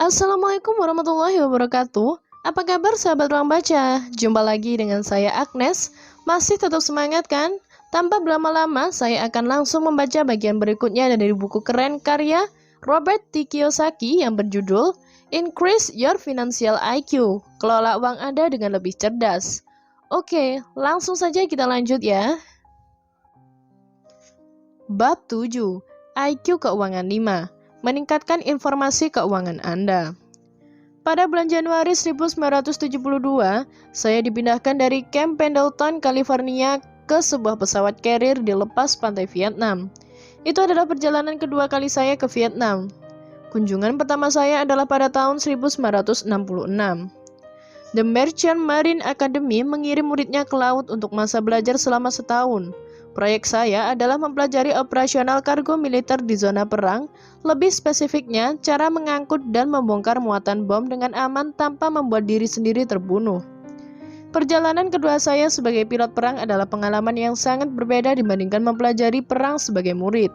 Assalamualaikum warahmatullahi wabarakatuh. Apa kabar sahabat ruang baca? Jumpa lagi dengan saya Agnes. Masih tetap semangat kan? Tanpa berlama-lama, saya akan langsung membaca bagian berikutnya dari buku keren karya Robert T. Kiyosaki yang berjudul Increase Your Financial IQ. Kelola uang Anda dengan lebih cerdas. Oke, langsung saja kita lanjut ya. Bab 7, IQ Keuangan 5. Meningkatkan informasi keuangan Anda. Pada bulan Januari 1972, saya dipindahkan dari Camp Pendleton, California ke sebuah pesawat carrier di lepas pantai Vietnam. Itu adalah perjalanan kedua kali saya ke Vietnam. Kunjungan pertama saya adalah pada tahun 1966. The Merchant Marine Academy mengirim muridnya ke laut untuk masa belajar selama setahun. Proyek saya adalah mempelajari operasional kargo militer di zona perang, lebih spesifiknya cara mengangkut dan membongkar muatan bom dengan aman tanpa membuat diri sendiri terbunuh. Perjalanan kedua saya sebagai pilot perang adalah pengalaman yang sangat berbeda dibandingkan mempelajari perang sebagai murid.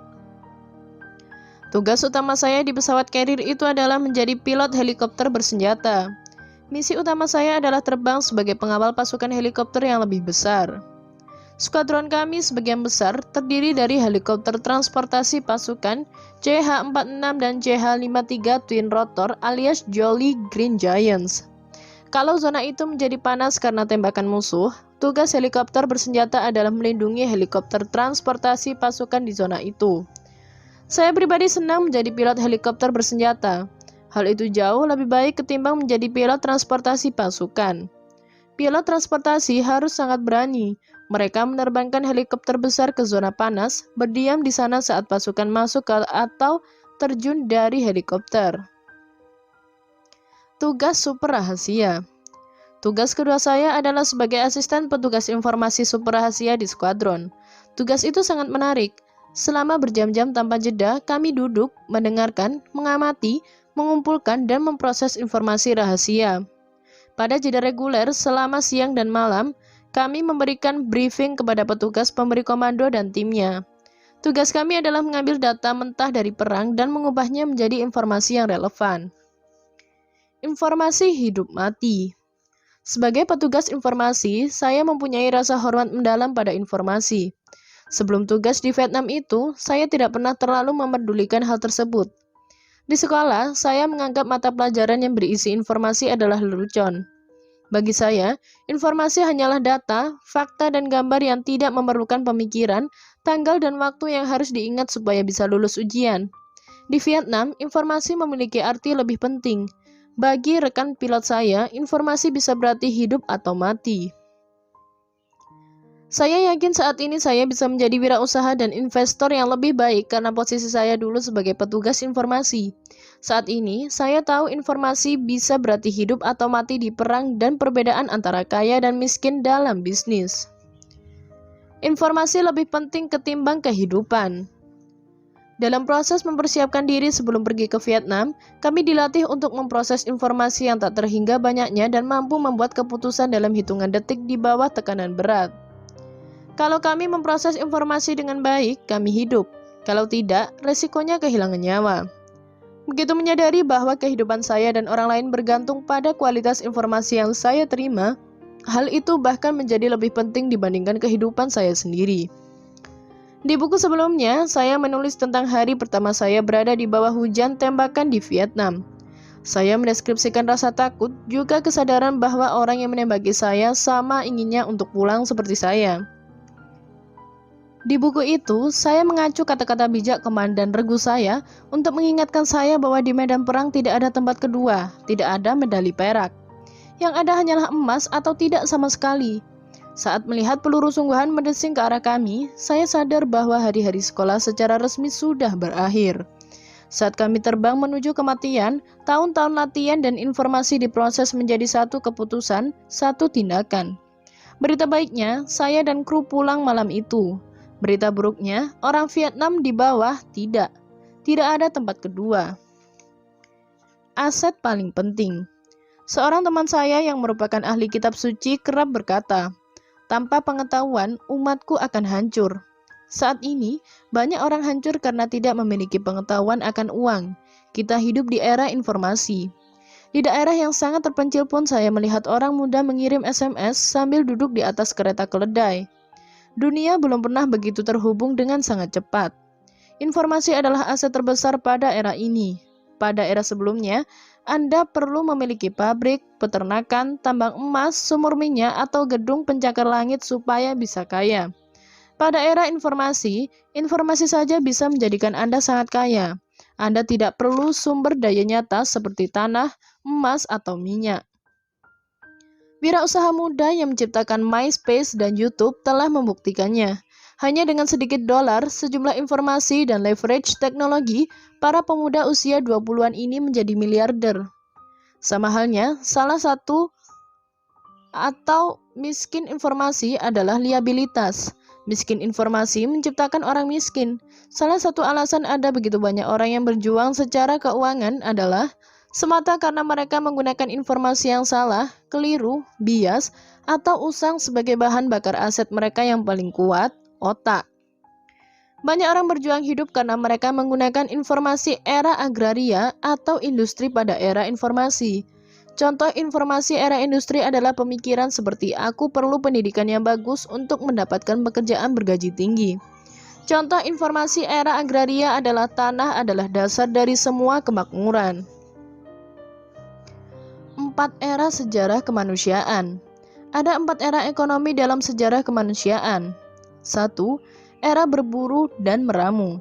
Tugas utama saya di pesawat carrier itu adalah menjadi pilot helikopter bersenjata. Misi utama saya adalah terbang sebagai pengawal pasukan helikopter yang lebih besar. Skuadron kami sebagian besar terdiri dari helikopter transportasi pasukan CH-46 dan CH-53 Twin Rotor alias Jolly Green Giants. Kalau zona itu menjadi panas karena tembakan musuh, tugas helikopter bersenjata adalah melindungi helikopter transportasi pasukan di zona itu. Saya pribadi senang menjadi pilot helikopter bersenjata. Hal itu jauh lebih baik ketimbang menjadi pilot transportasi pasukan. Pilot transportasi harus sangat berani. Mereka menerbangkan helikopter besar ke zona panas, berdiam di sana saat pasukan masuk atau terjun dari helikopter. Tugas super rahasia. Tugas kedua saya adalah sebagai asisten petugas informasi super rahasia di skuadron. Tugas itu sangat menarik. Selama berjam-jam tanpa jeda, kami duduk, mendengarkan, mengamati, mengumpulkan, dan memproses informasi rahasia. Pada jeda reguler selama siang dan malam, kami memberikan briefing kepada petugas pemberi komando dan timnya. Tugas kami adalah mengambil data mentah dari perang dan mengubahnya menjadi informasi yang relevan. Informasi hidup mati. Sebagai petugas informasi, saya mempunyai rasa hormat mendalam pada informasi. Sebelum tugas di Vietnam itu, saya tidak pernah terlalu memedulikan hal tersebut. Di sekolah, saya menganggap mata pelajaran yang berisi informasi adalah lelucon. Bagi saya, informasi hanyalah data, fakta, dan gambar yang tidak memerlukan pemikiran, tanggal dan waktu yang harus diingat supaya bisa lulus ujian. Di Vietnam, informasi memiliki arti lebih penting. Bagi rekan pilot saya, informasi bisa berarti hidup atau mati. Saya yakin saat ini saya bisa menjadi wirausaha dan investor yang lebih baik karena posisi saya dulu sebagai petugas informasi. Saat ini, saya tahu informasi bisa berarti hidup atau mati di perang dan perbedaan antara kaya dan miskin dalam bisnis. Informasi lebih penting ketimbang kehidupan. Dalam proses mempersiapkan diri sebelum pergi ke Vietnam, kami dilatih untuk memproses informasi yang tak terhingga banyaknya dan mampu membuat keputusan dalam hitungan detik di bawah tekanan berat. Kalau kami memproses informasi dengan baik, kami hidup. Kalau tidak, resikonya kehilangan nyawa. Begitu menyadari bahwa kehidupan saya dan orang lain bergantung pada kualitas informasi yang saya terima, hal itu bahkan menjadi lebih penting dibandingkan kehidupan saya sendiri. Di buku sebelumnya, saya menulis tentang hari pertama saya berada di bawah hujan tembakan di Vietnam. Saya mendeskripsikan rasa takut, juga kesadaran bahwa orang yang menembaki saya sama inginnya untuk pulang seperti saya. Di buku itu, saya mengacu kata-kata bijak Komandan Regu saya untuk mengingatkan saya bahwa di medan perang tidak ada tempat kedua, tidak ada medali perak. Yang ada hanyalah emas atau tidak sama sekali. Saat melihat peluru sungguhan mendesing ke arah kami, saya sadar bahwa hari-hari sekolah secara resmi sudah berakhir. Saat kami terbang menuju kematian, tahun-tahun latihan dan informasi diproses menjadi satu keputusan, satu tindakan. Berita baiknya, saya dan kru pulang malam itu. Berita buruknya, orang Vietnam di bawah tidak ada tempat kedua. Aset paling penting. Seorang teman saya yang merupakan ahli kitab suci kerap berkata, tanpa pengetahuan umatku akan hancur. Saat ini, banyak orang hancur karena tidak memiliki pengetahuan akan uang. Kita hidup di era informasi. Di daerah yang sangat terpencil pun saya melihat orang muda mengirim SMS sambil duduk di atas kereta keledai. Dunia belum pernah begitu terhubung dengan sangat cepat. Informasi adalah aset terbesar pada era ini. Pada era sebelumnya, Anda perlu memiliki pabrik, peternakan, tambang emas, sumur minyak, atau gedung pencakar langit supaya bisa kaya. Pada era informasi, informasi saja bisa menjadikan Anda sangat kaya. Anda tidak perlu sumber daya nyata seperti tanah, emas, atau minyak. Wirausaha muda yang menciptakan MySpace dan YouTube telah membuktikannya. Hanya dengan sedikit dolar, sejumlah informasi, dan leverage teknologi, para pemuda usia 20-an ini menjadi miliarder. Sama halnya, salah satu atau miskin informasi adalah liabilitas. Miskin informasi menciptakan orang miskin. Salah satu alasan ada begitu banyak orang yang berjuang secara keuangan adalah semata karena mereka menggunakan informasi yang salah, keliru, bias, atau usang sebagai bahan bakar aset mereka yang paling kuat, otak. Banyak orang berjuang hidup karena mereka menggunakan informasi era agraria atau industri pada era informasi. Contoh informasi era industri adalah pemikiran seperti aku perlu pendidikan yang bagus untuk mendapatkan pekerjaan bergaji tinggi. Contoh informasi era agraria adalah tanah adalah dasar dari semua kemakmuran. 4 era sejarah kemanusiaan. Ada 4 era ekonomi dalam sejarah kemanusiaan. 1. Era berburu dan meramu.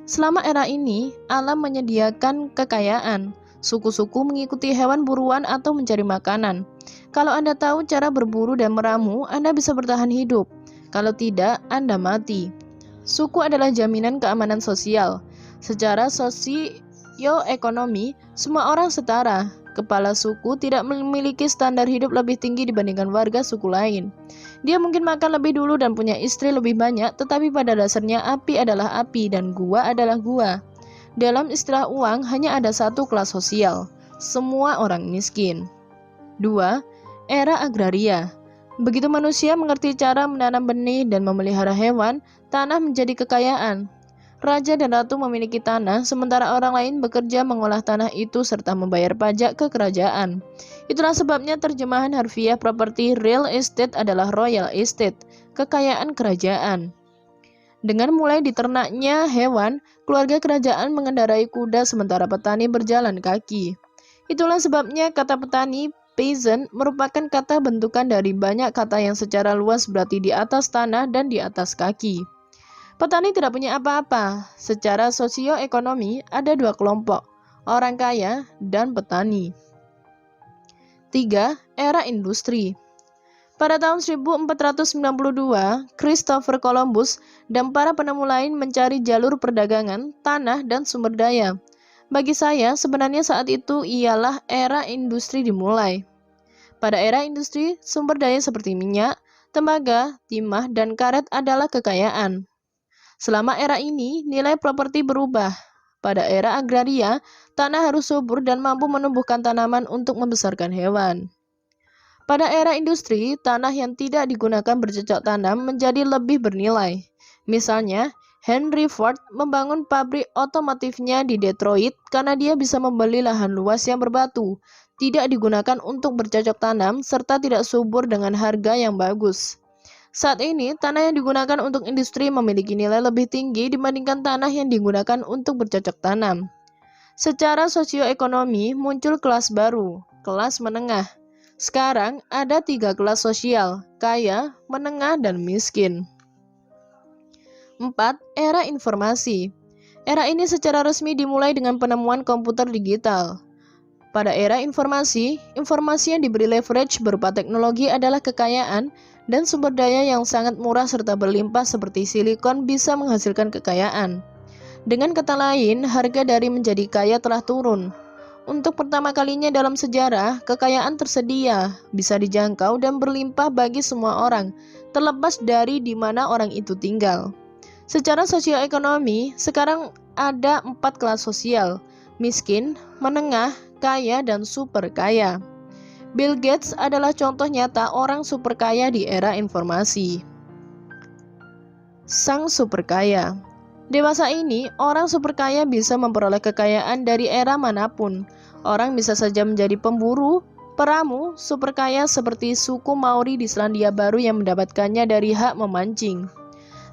Selama era ini, alam menyediakan kekayaan. Suku-suku mengikuti hewan buruan atau mencari makanan. Kalau Anda tahu cara berburu dan meramu, Anda bisa bertahan hidup. Kalau tidak, Anda mati. Suku adalah jaminan keamanan sosial. Secara sosioekonomi, semua orang setara. Kepala suku tidak memiliki standar hidup lebih tinggi dibandingkan warga suku lain. Dia mungkin makan lebih dulu dan punya istri lebih banyak, tetapi pada dasarnya api adalah api dan gua adalah gua. Dalam istilah uang, hanya ada satu kelas sosial, semua orang miskin. 2. Era agraria. Begitu manusia mengerti cara menanam benih dan memelihara hewan, tanah menjadi kekayaan. Raja dan ratu memiliki tanah, sementara orang lain bekerja mengolah tanah itu serta membayar pajak ke kerajaan. Itulah sebabnya terjemahan harfiah properti real estate adalah royal estate, kekayaan kerajaan. Dengan mulai diternaknya hewan, keluarga kerajaan mengendarai kuda sementara petani berjalan kaki. Itulah sebabnya kata petani, peasant, merupakan kata bentukan dari banyak kata yang secara luas berarti di atas tanah dan di atas kaki. Petani tidak punya apa-apa. Secara sosioekonomi, ada 2 kelompok, orang kaya dan petani. 3. Era industri. Pada tahun 1492, Christopher Columbus dan para penemu lain mencari jalur perdagangan, tanah, dan sumber daya. Bagi saya, sebenarnya saat itu ialah era industri dimulai. Pada era industri, sumber daya seperti minyak, tembaga, timah, dan karet adalah kekayaan. Selama era ini, nilai properti berubah. Pada era agraria, tanah harus subur dan mampu menumbuhkan tanaman untuk membesarkan hewan. Pada era industri, tanah yang tidak digunakan bercocok tanam menjadi lebih bernilai. Misalnya, Henry Ford membangun pabrik otomotifnya di Detroit karena dia bisa membeli lahan luas yang berbatu, tidak digunakan untuk bercocok tanam, serta tidak subur dengan harga yang bagus. Saat ini, tanah yang digunakan untuk industri memiliki nilai lebih tinggi dibandingkan tanah yang digunakan untuk bercocok tanam. Secara sosioekonomi, muncul kelas baru, kelas menengah. Sekarang ada 3 kelas sosial, kaya, menengah, dan miskin. 4. Era informasi. Era ini secara resmi dimulai dengan penemuan komputer digital. Pada era informasi, informasi yang diberi leverage berupa teknologi adalah kekayaan dan sumber daya yang sangat murah serta berlimpah seperti silikon bisa menghasilkan kekayaan. Dengan kata lain, harga dari menjadi kaya telah turun. Untuk pertama kalinya dalam sejarah, kekayaan tersedia, bisa dijangkau dan berlimpah bagi semua orang, terlepas dari di mana orang itu tinggal. Secara sosioekonomi, sekarang ada 4 kelas sosial, miskin, menengah, kaya, dan super kaya. Bill Gates adalah contoh nyata orang super kaya di era informasi. Sang super kaya. Dewasa ini, orang super kaya bisa memperoleh kekayaan dari era manapun. Orang bisa saja menjadi pemburu, peramu, super kaya seperti suku Maori di Selandia Baru yang mendapatkannya dari hak memancing.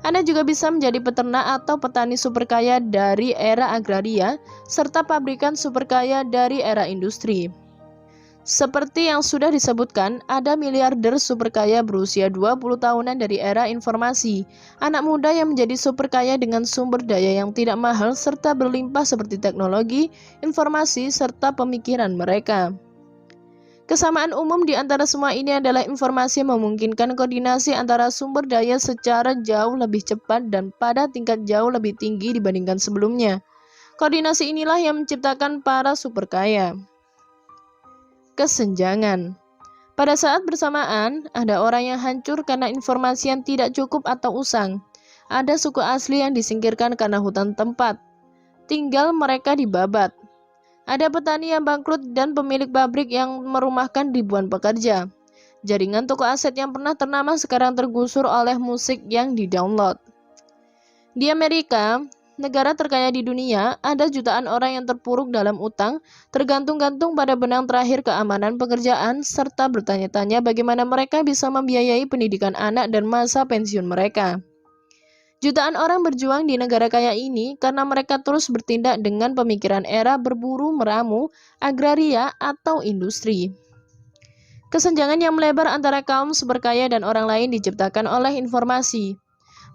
Anda juga bisa menjadi peternak atau petani super kaya dari era agraria, serta pabrikan super kaya dari era industri. Seperti yang sudah disebutkan, ada miliarder super kaya berusia 20 tahunan dari era informasi. Anak muda yang menjadi super kaya dengan sumber daya yang tidak mahal serta berlimpah seperti teknologi, informasi, serta pemikiran mereka. Kesamaan umum di antara semua ini adalah informasi yang memungkinkan koordinasi antara sumber daya secara jauh lebih cepat dan pada tingkat jauh lebih tinggi dibandingkan sebelumnya. Koordinasi inilah yang menciptakan para super kaya. Kesenjangan. Pada saat bersamaan, ada orang yang hancur karena informasi yang tidak cukup atau usang. Ada suku asli yang disingkirkan karena hutan tempat. Tinggal mereka dibabat. Ada petani yang bangkrut dan pemilik pabrik yang merumahkan ribuan pekerja. Jaringan toko aset yang pernah ternama sekarang tergusur oleh musik yang di-download. Di Amerika, negara terkaya di dunia, ada jutaan orang yang terpuruk dalam utang, tergantung-gantung pada benang terakhir keamanan pekerjaan, serta bertanya-tanya bagaimana mereka bisa membiayai pendidikan anak dan masa pensiun mereka. Jutaan orang berjuang di negara kaya ini karena mereka terus bertindak dengan pemikiran era berburu meramu, agraria, atau industri. Kesenjangan yang melebar antara kaum super kaya dan orang lain diciptakan oleh informasi.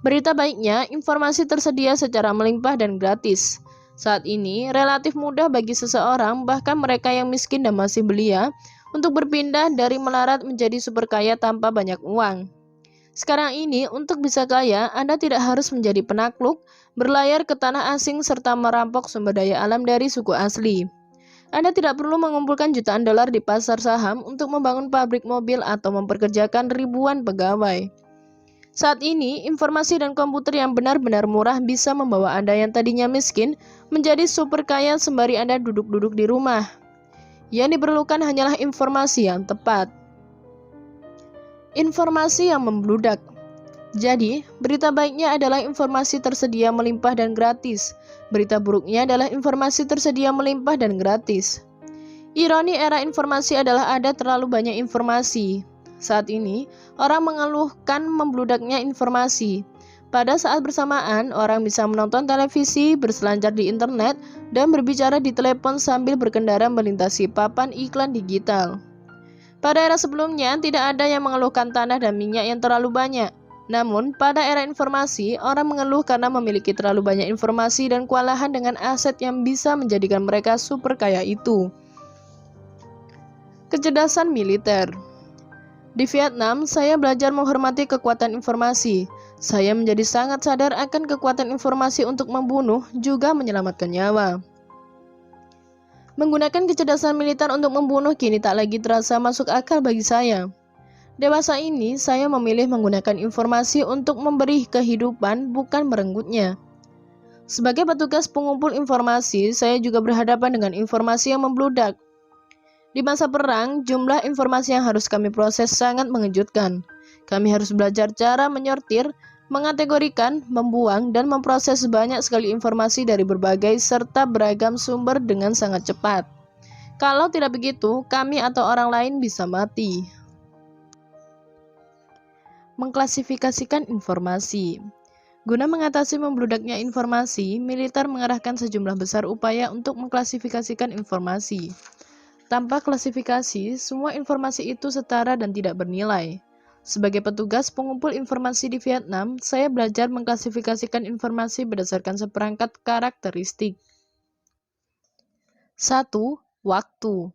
Berita baiknya, informasi tersedia secara melimpah dan gratis. Saat ini, relatif mudah bagi seseorang, bahkan mereka yang miskin dan masih belia, untuk berpindah dari melarat menjadi super kaya tanpa banyak uang. Sekarang ini, untuk bisa kaya, Anda tidak harus menjadi penakluk, berlayar ke tanah asing, serta merampok sumber daya alam dari suku asli. Anda tidak perlu mengumpulkan jutaan dolar di pasar saham untuk membangun pabrik mobil atau memperkerjakan ribuan pegawai. Saat ini, informasi dan komputer yang benar-benar murah bisa membawa Anda yang tadinya miskin menjadi super kaya sembari Anda duduk-duduk di rumah. Yang diperlukan hanyalah informasi yang tepat. Informasi yang membludak. Jadi, berita baiknya adalah informasi tersedia melimpah dan gratis. Berita buruknya adalah informasi tersedia melimpah dan gratis. Ironi era informasi adalah ada terlalu banyak informasi. Saat ini, orang mengeluhkan membludaknya informasi. Pada saat bersamaan, orang bisa menonton televisi, berselancar di internet, dan berbicara di telepon sambil berkendara melintasi papan iklan digital. Pada era sebelumnya, tidak ada yang mengeluhkan tanah dan minyak yang terlalu banyak. Namun, pada era informasi, orang mengeluh karena memiliki terlalu banyak informasi dan kewalahan dengan aset yang bisa menjadikan mereka super kaya itu. Kecerdasan militer. Di Vietnam, saya belajar menghormati kekuatan informasi. Saya menjadi sangat sadar akan kekuatan informasi untuk membunuh, juga menyelamatkan nyawa. Menggunakan kecerdasan militer untuk membunuh kini tak lagi terasa masuk akal bagi saya. Dewasa ini, saya memilih menggunakan informasi untuk memberi kehidupan, bukan merenggutnya. Sebagai petugas pengumpul informasi, saya juga berhadapan dengan informasi yang membludak. Di masa perang, jumlah informasi yang harus kami proses sangat mengejutkan. Kami harus belajar cara menyortir, mengategorikan, membuang, dan memproses banyak sekali informasi dari berbagai serta beragam sumber dengan sangat cepat. Kalau tidak begitu, kami atau orang lain bisa mati. Mengklasifikasikan informasi. Guna mengatasi membludaknya informasi, militer mengerahkan sejumlah besar upaya untuk mengklasifikasikan informasi. Tanpa klasifikasi, semua informasi itu setara dan tidak bernilai. Sebagai petugas pengumpul informasi di Vietnam, saya belajar mengklasifikasikan informasi berdasarkan seperangkat karakteristik. 1. Waktu.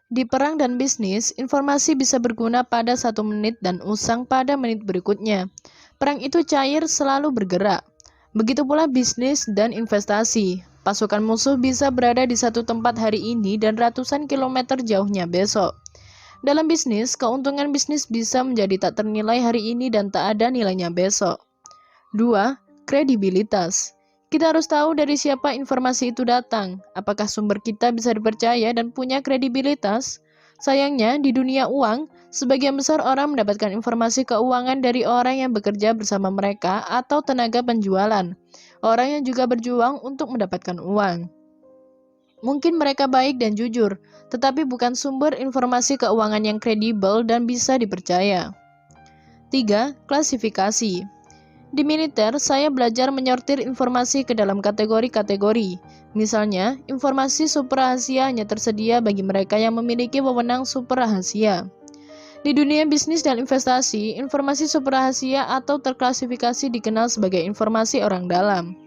Di perang dan bisnis, informasi bisa berguna pada 1 menit dan usang pada menit berikutnya. Perang itu cair, selalu bergerak. Begitu pula bisnis dan investasi. Pasukan musuh bisa berada di satu tempat hari ini dan ratusan kilometer jauhnya besok. Dalam bisnis, keuntungan bisnis bisa menjadi tak ternilai hari ini dan tak ada nilainya besok. 2. Kredibilitas. Kita harus tahu dari siapa informasi itu datang. Apakah sumber kita bisa dipercaya dan punya kredibilitas? Sayangnya, di dunia uang, sebagian besar orang mendapatkan informasi keuangan dari orang yang bekerja bersama mereka atau tenaga penjualan, orang yang juga berjuang untuk mendapatkan uang. Mungkin mereka baik dan jujur, tetapi bukan sumber informasi keuangan yang kredibel dan bisa dipercaya. 3. Klasifikasi. Di militer, saya belajar menyortir informasi ke dalam kategori-kategori. Misalnya, informasi super rahasia hanya tersedia bagi mereka yang memiliki wewenang super rahasia. Di dunia bisnis dan investasi, informasi super rahasia atau terklasifikasi dikenal sebagai informasi orang dalam.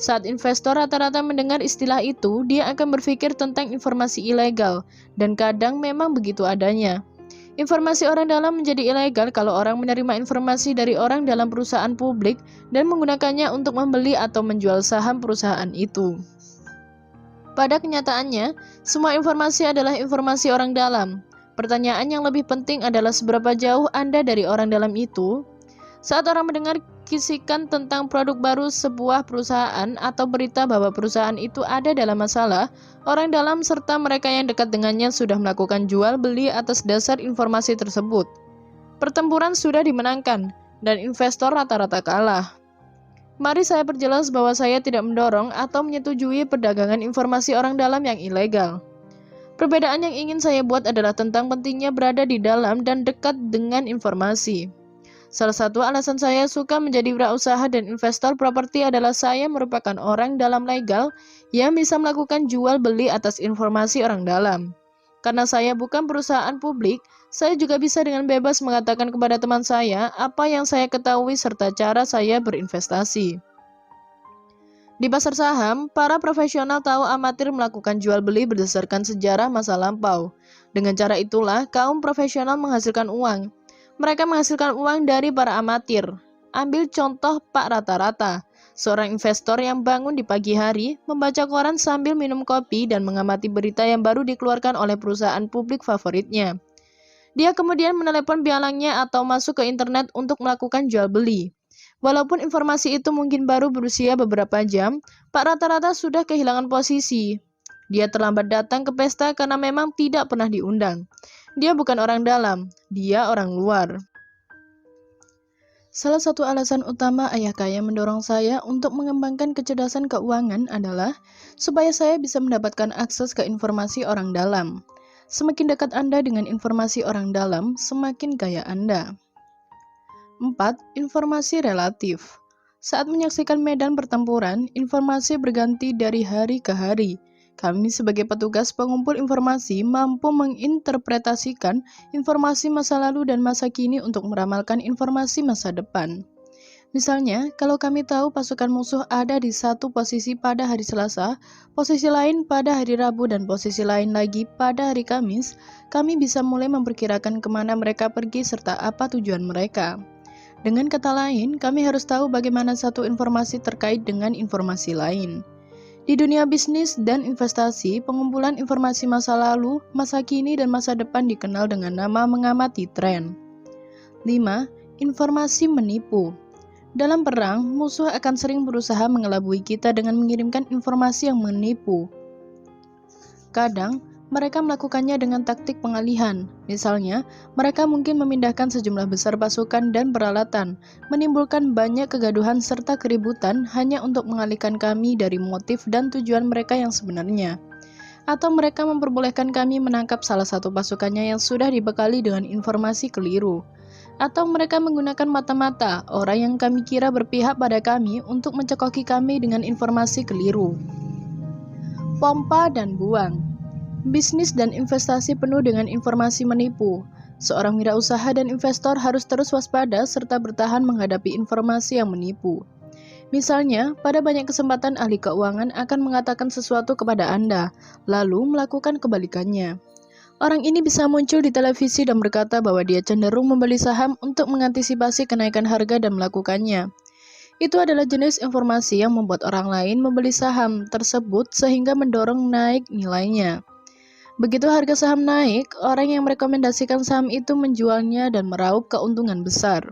Saat investor rata-rata mendengar istilah itu, dia akan berpikir tentang informasi ilegal, dan kadang memang begitu adanya. Informasi orang dalam menjadi ilegal kalau orang menerima informasi dari orang dalam perusahaan publik dan menggunakannya untuk membeli atau menjual saham perusahaan itu. Pada kenyataannya, semua informasi adalah informasi orang dalam. Pertanyaan yang lebih penting adalah seberapa jauh Anda dari orang dalam itu. Saat orang mendengar kisikan tentang produk baru sebuah perusahaan atau berita bahwa perusahaan itu ada dalam masalah, orang dalam serta mereka yang dekat dengannya sudah melakukan jual beli atas dasar informasi tersebut. Pertempuran sudah dimenangkan, dan investor rata-rata kalah. Mari saya perjelas bahwa saya tidak mendorong atau menyetujui perdagangan informasi orang dalam yang ilegal. Perbedaan yang ingin saya buat adalah tentang pentingnya berada di dalam dan dekat dengan informasi. Salah satu alasan saya suka menjadi wirausaha dan investor properti adalah saya merupakan orang dalam legal yang bisa melakukan jual beli atas informasi orang dalam. Karena saya bukan perusahaan publik, saya juga bisa dengan bebas mengatakan kepada teman saya apa yang saya ketahui serta cara saya berinvestasi. Di pasar saham, para profesional tahu amatir melakukan jual beli berdasarkan sejarah masa lampau. Dengan cara itulah kaum profesional menghasilkan uang. Mereka menghasilkan uang dari para amatir. Ambil contoh Pak Rata-Rata, seorang investor yang bangun di pagi hari, membaca koran sambil minum kopi dan mengamati berita yang baru dikeluarkan oleh perusahaan publik favoritnya. Dia kemudian menelepon pialangnya atau masuk ke internet untuk melakukan jual beli. Walaupun informasi itu mungkin baru berusia beberapa jam, Pak Rata-Rata sudah kehilangan posisi. Dia terlambat datang ke pesta karena memang tidak pernah diundang. Dia bukan orang dalam, dia orang luar. Salah satu alasan utama ayah kaya mendorong saya untuk mengembangkan kecerdasan keuangan adalah supaya saya bisa mendapatkan akses ke informasi orang dalam. Semakin dekat Anda dengan informasi orang dalam, semakin kaya Anda. 4. Informasi relatif. Saat menyaksikan medan pertempuran, informasi berganti dari hari ke hari. Kami sebagai petugas pengumpul informasi mampu menginterpretasikan informasi masa lalu dan masa kini untuk meramalkan informasi masa depan. Misalnya, kalau kami tahu pasukan musuh ada di satu posisi pada hari Selasa, posisi lain pada hari Rabu, dan posisi lain lagi pada hari Kamis, kami bisa mulai memperkirakan kemana mereka pergi serta apa tujuan mereka. Dengan kata lain, kami harus tahu bagaimana satu informasi terkait dengan informasi lain. Di dunia bisnis dan investasi, pengumpulan informasi masa lalu, masa kini, dan masa depan dikenal dengan nama mengamati tren. 5. Informasi menipu. Dalam perang, musuh akan sering berusaha mengelabui kita dengan mengirimkan informasi yang menipu. Kadang, mereka melakukannya dengan taktik pengalihan. Misalnya, mereka mungkin memindahkan sejumlah besar pasukan dan peralatan, menimbulkan banyak kegaduhan serta keributan hanya untuk mengalihkan kami dari motif dan tujuan mereka yang sebenarnya. Atau mereka memperbolehkan kami menangkap salah satu pasukannya yang sudah dibekali dengan informasi keliru. Atau mereka menggunakan mata-mata orang yang kami kira berpihak pada kami untuk mencekoki kami dengan informasi keliru. Pompa dan buang. Bisnis dan investasi penuh dengan informasi menipu. Seorang wirausaha dan investor harus terus waspada serta bertahan menghadapi informasi yang menipu. Misalnya, pada banyak kesempatan ahli keuangan akan mengatakan sesuatu kepada Anda, lalu melakukan kebalikannya. Orang ini bisa muncul di televisi dan berkata bahwa dia cenderung membeli saham untuk mengantisipasi kenaikan harga dan melakukannya. Itu adalah jenis informasi yang membuat orang lain membeli saham tersebut sehingga mendorong naik nilainya. Begitu harga saham naik, orang yang merekomendasikan saham itu menjualnya dan meraup keuntungan besar.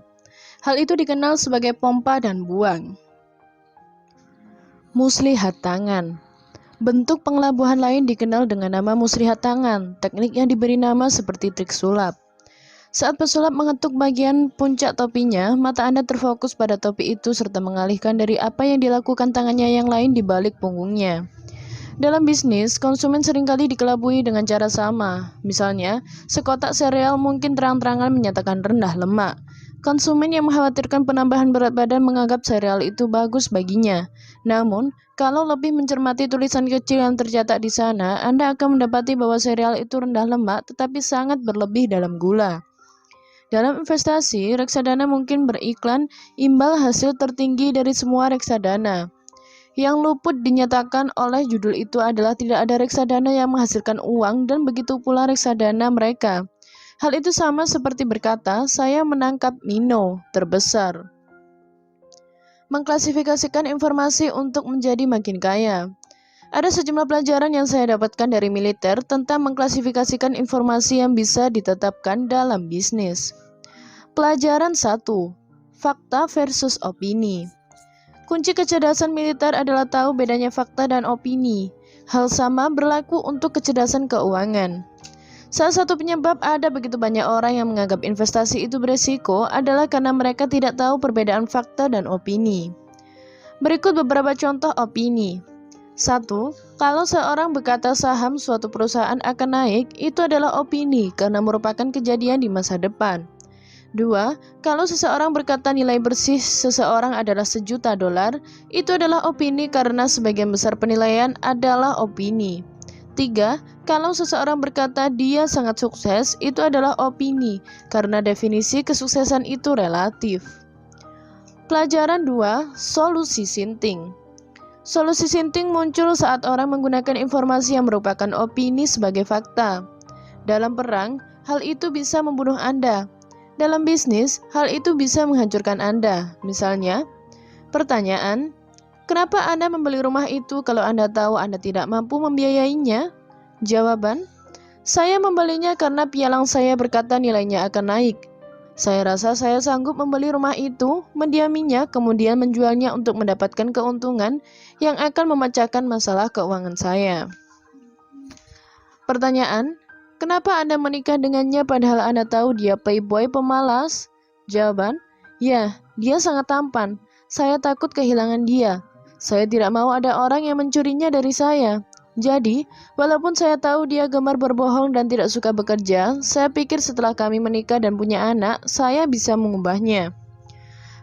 Hal itu dikenal sebagai pompa dan buang. Muslihat tangan. Bentuk pengelabuhan lain dikenal dengan nama muslihat tangan, teknik yang diberi nama seperti trik sulap. Saat pesulap mengetuk bagian puncak topinya, mata Anda terfokus pada topi itu serta mengalihkan dari apa yang dilakukan tangannya yang lain di balik punggungnya. Dalam bisnis, konsumen seringkali dikelabui dengan cara sama. Misalnya, sekotak sereal mungkin terang-terangan menyatakan rendah lemak. Konsumen yang mengkhawatirkan penambahan berat badan menganggap sereal itu bagus baginya. Namun, kalau lebih mencermati tulisan kecil yang tercetak di sana, Anda akan mendapati bahwa sereal itu rendah lemak tetapi sangat berlebih dalam gula. Dalam investasi, reksadana mungkin beriklan imbal hasil tertinggi dari semua reksadana. Yang luput dinyatakan oleh judul itu adalah tidak ada reksadana yang menghasilkan uang dan begitu pula reksadana mereka. Hal itu sama seperti berkata, saya menangkap Mino terbesar. Mengklasifikasikan informasi untuk menjadi makin kaya. Ada sejumlah pelajaran yang saya dapatkan dari militer tentang mengklasifikasikan informasi yang bisa ditetapkan dalam bisnis. Pelajaran 1. Fakta versus opini. Kunci kecerdasan militer adalah tahu bedanya fakta dan opini. Hal sama berlaku untuk kecerdasan keuangan. Salah satu penyebab ada begitu banyak orang yang menganggap investasi itu beresiko adalah karena mereka tidak tahu perbedaan fakta dan opini. Berikut beberapa contoh opini. 1. Kalau seorang berkata saham suatu perusahaan akan naik, itu adalah opini karena merupakan kejadian di masa depan. 2. Kalau seseorang berkata nilai bersih seseorang adalah $1.000.000, itu adalah opini karena sebagian besar penilaian adalah opini. 3. Kalau seseorang berkata dia sangat sukses, itu adalah opini karena definisi kesuksesan itu relatif. Pelajaran 2. Solusi sinting. Solusi sinting muncul saat orang menggunakan informasi yang merupakan opini sebagai fakta. Dalam perang, hal itu bisa membunuh Anda. Dalam bisnis, hal itu bisa menghancurkan Anda. Misalnya, pertanyaan, kenapa Anda membeli rumah itu kalau Anda tahu Anda tidak mampu membiayainya? Jawaban, saya membelinya karena pialang saya berkata nilainya akan naik. Saya rasa saya sanggup membeli rumah itu, mendiaminya, kemudian menjualnya untuk mendapatkan keuntungan yang akan memecahkan masalah keuangan saya. Pertanyaan, kenapa Anda menikah dengannya padahal Anda tahu dia playboy pemalas? Jawaban, ya, dia sangat tampan. Saya takut kehilangan dia. Saya tidak mau ada orang yang mencurinya dari saya. Jadi, walaupun saya tahu dia gemar berbohong dan tidak suka bekerja, saya pikir setelah kami menikah dan punya anak, saya bisa mengubahnya.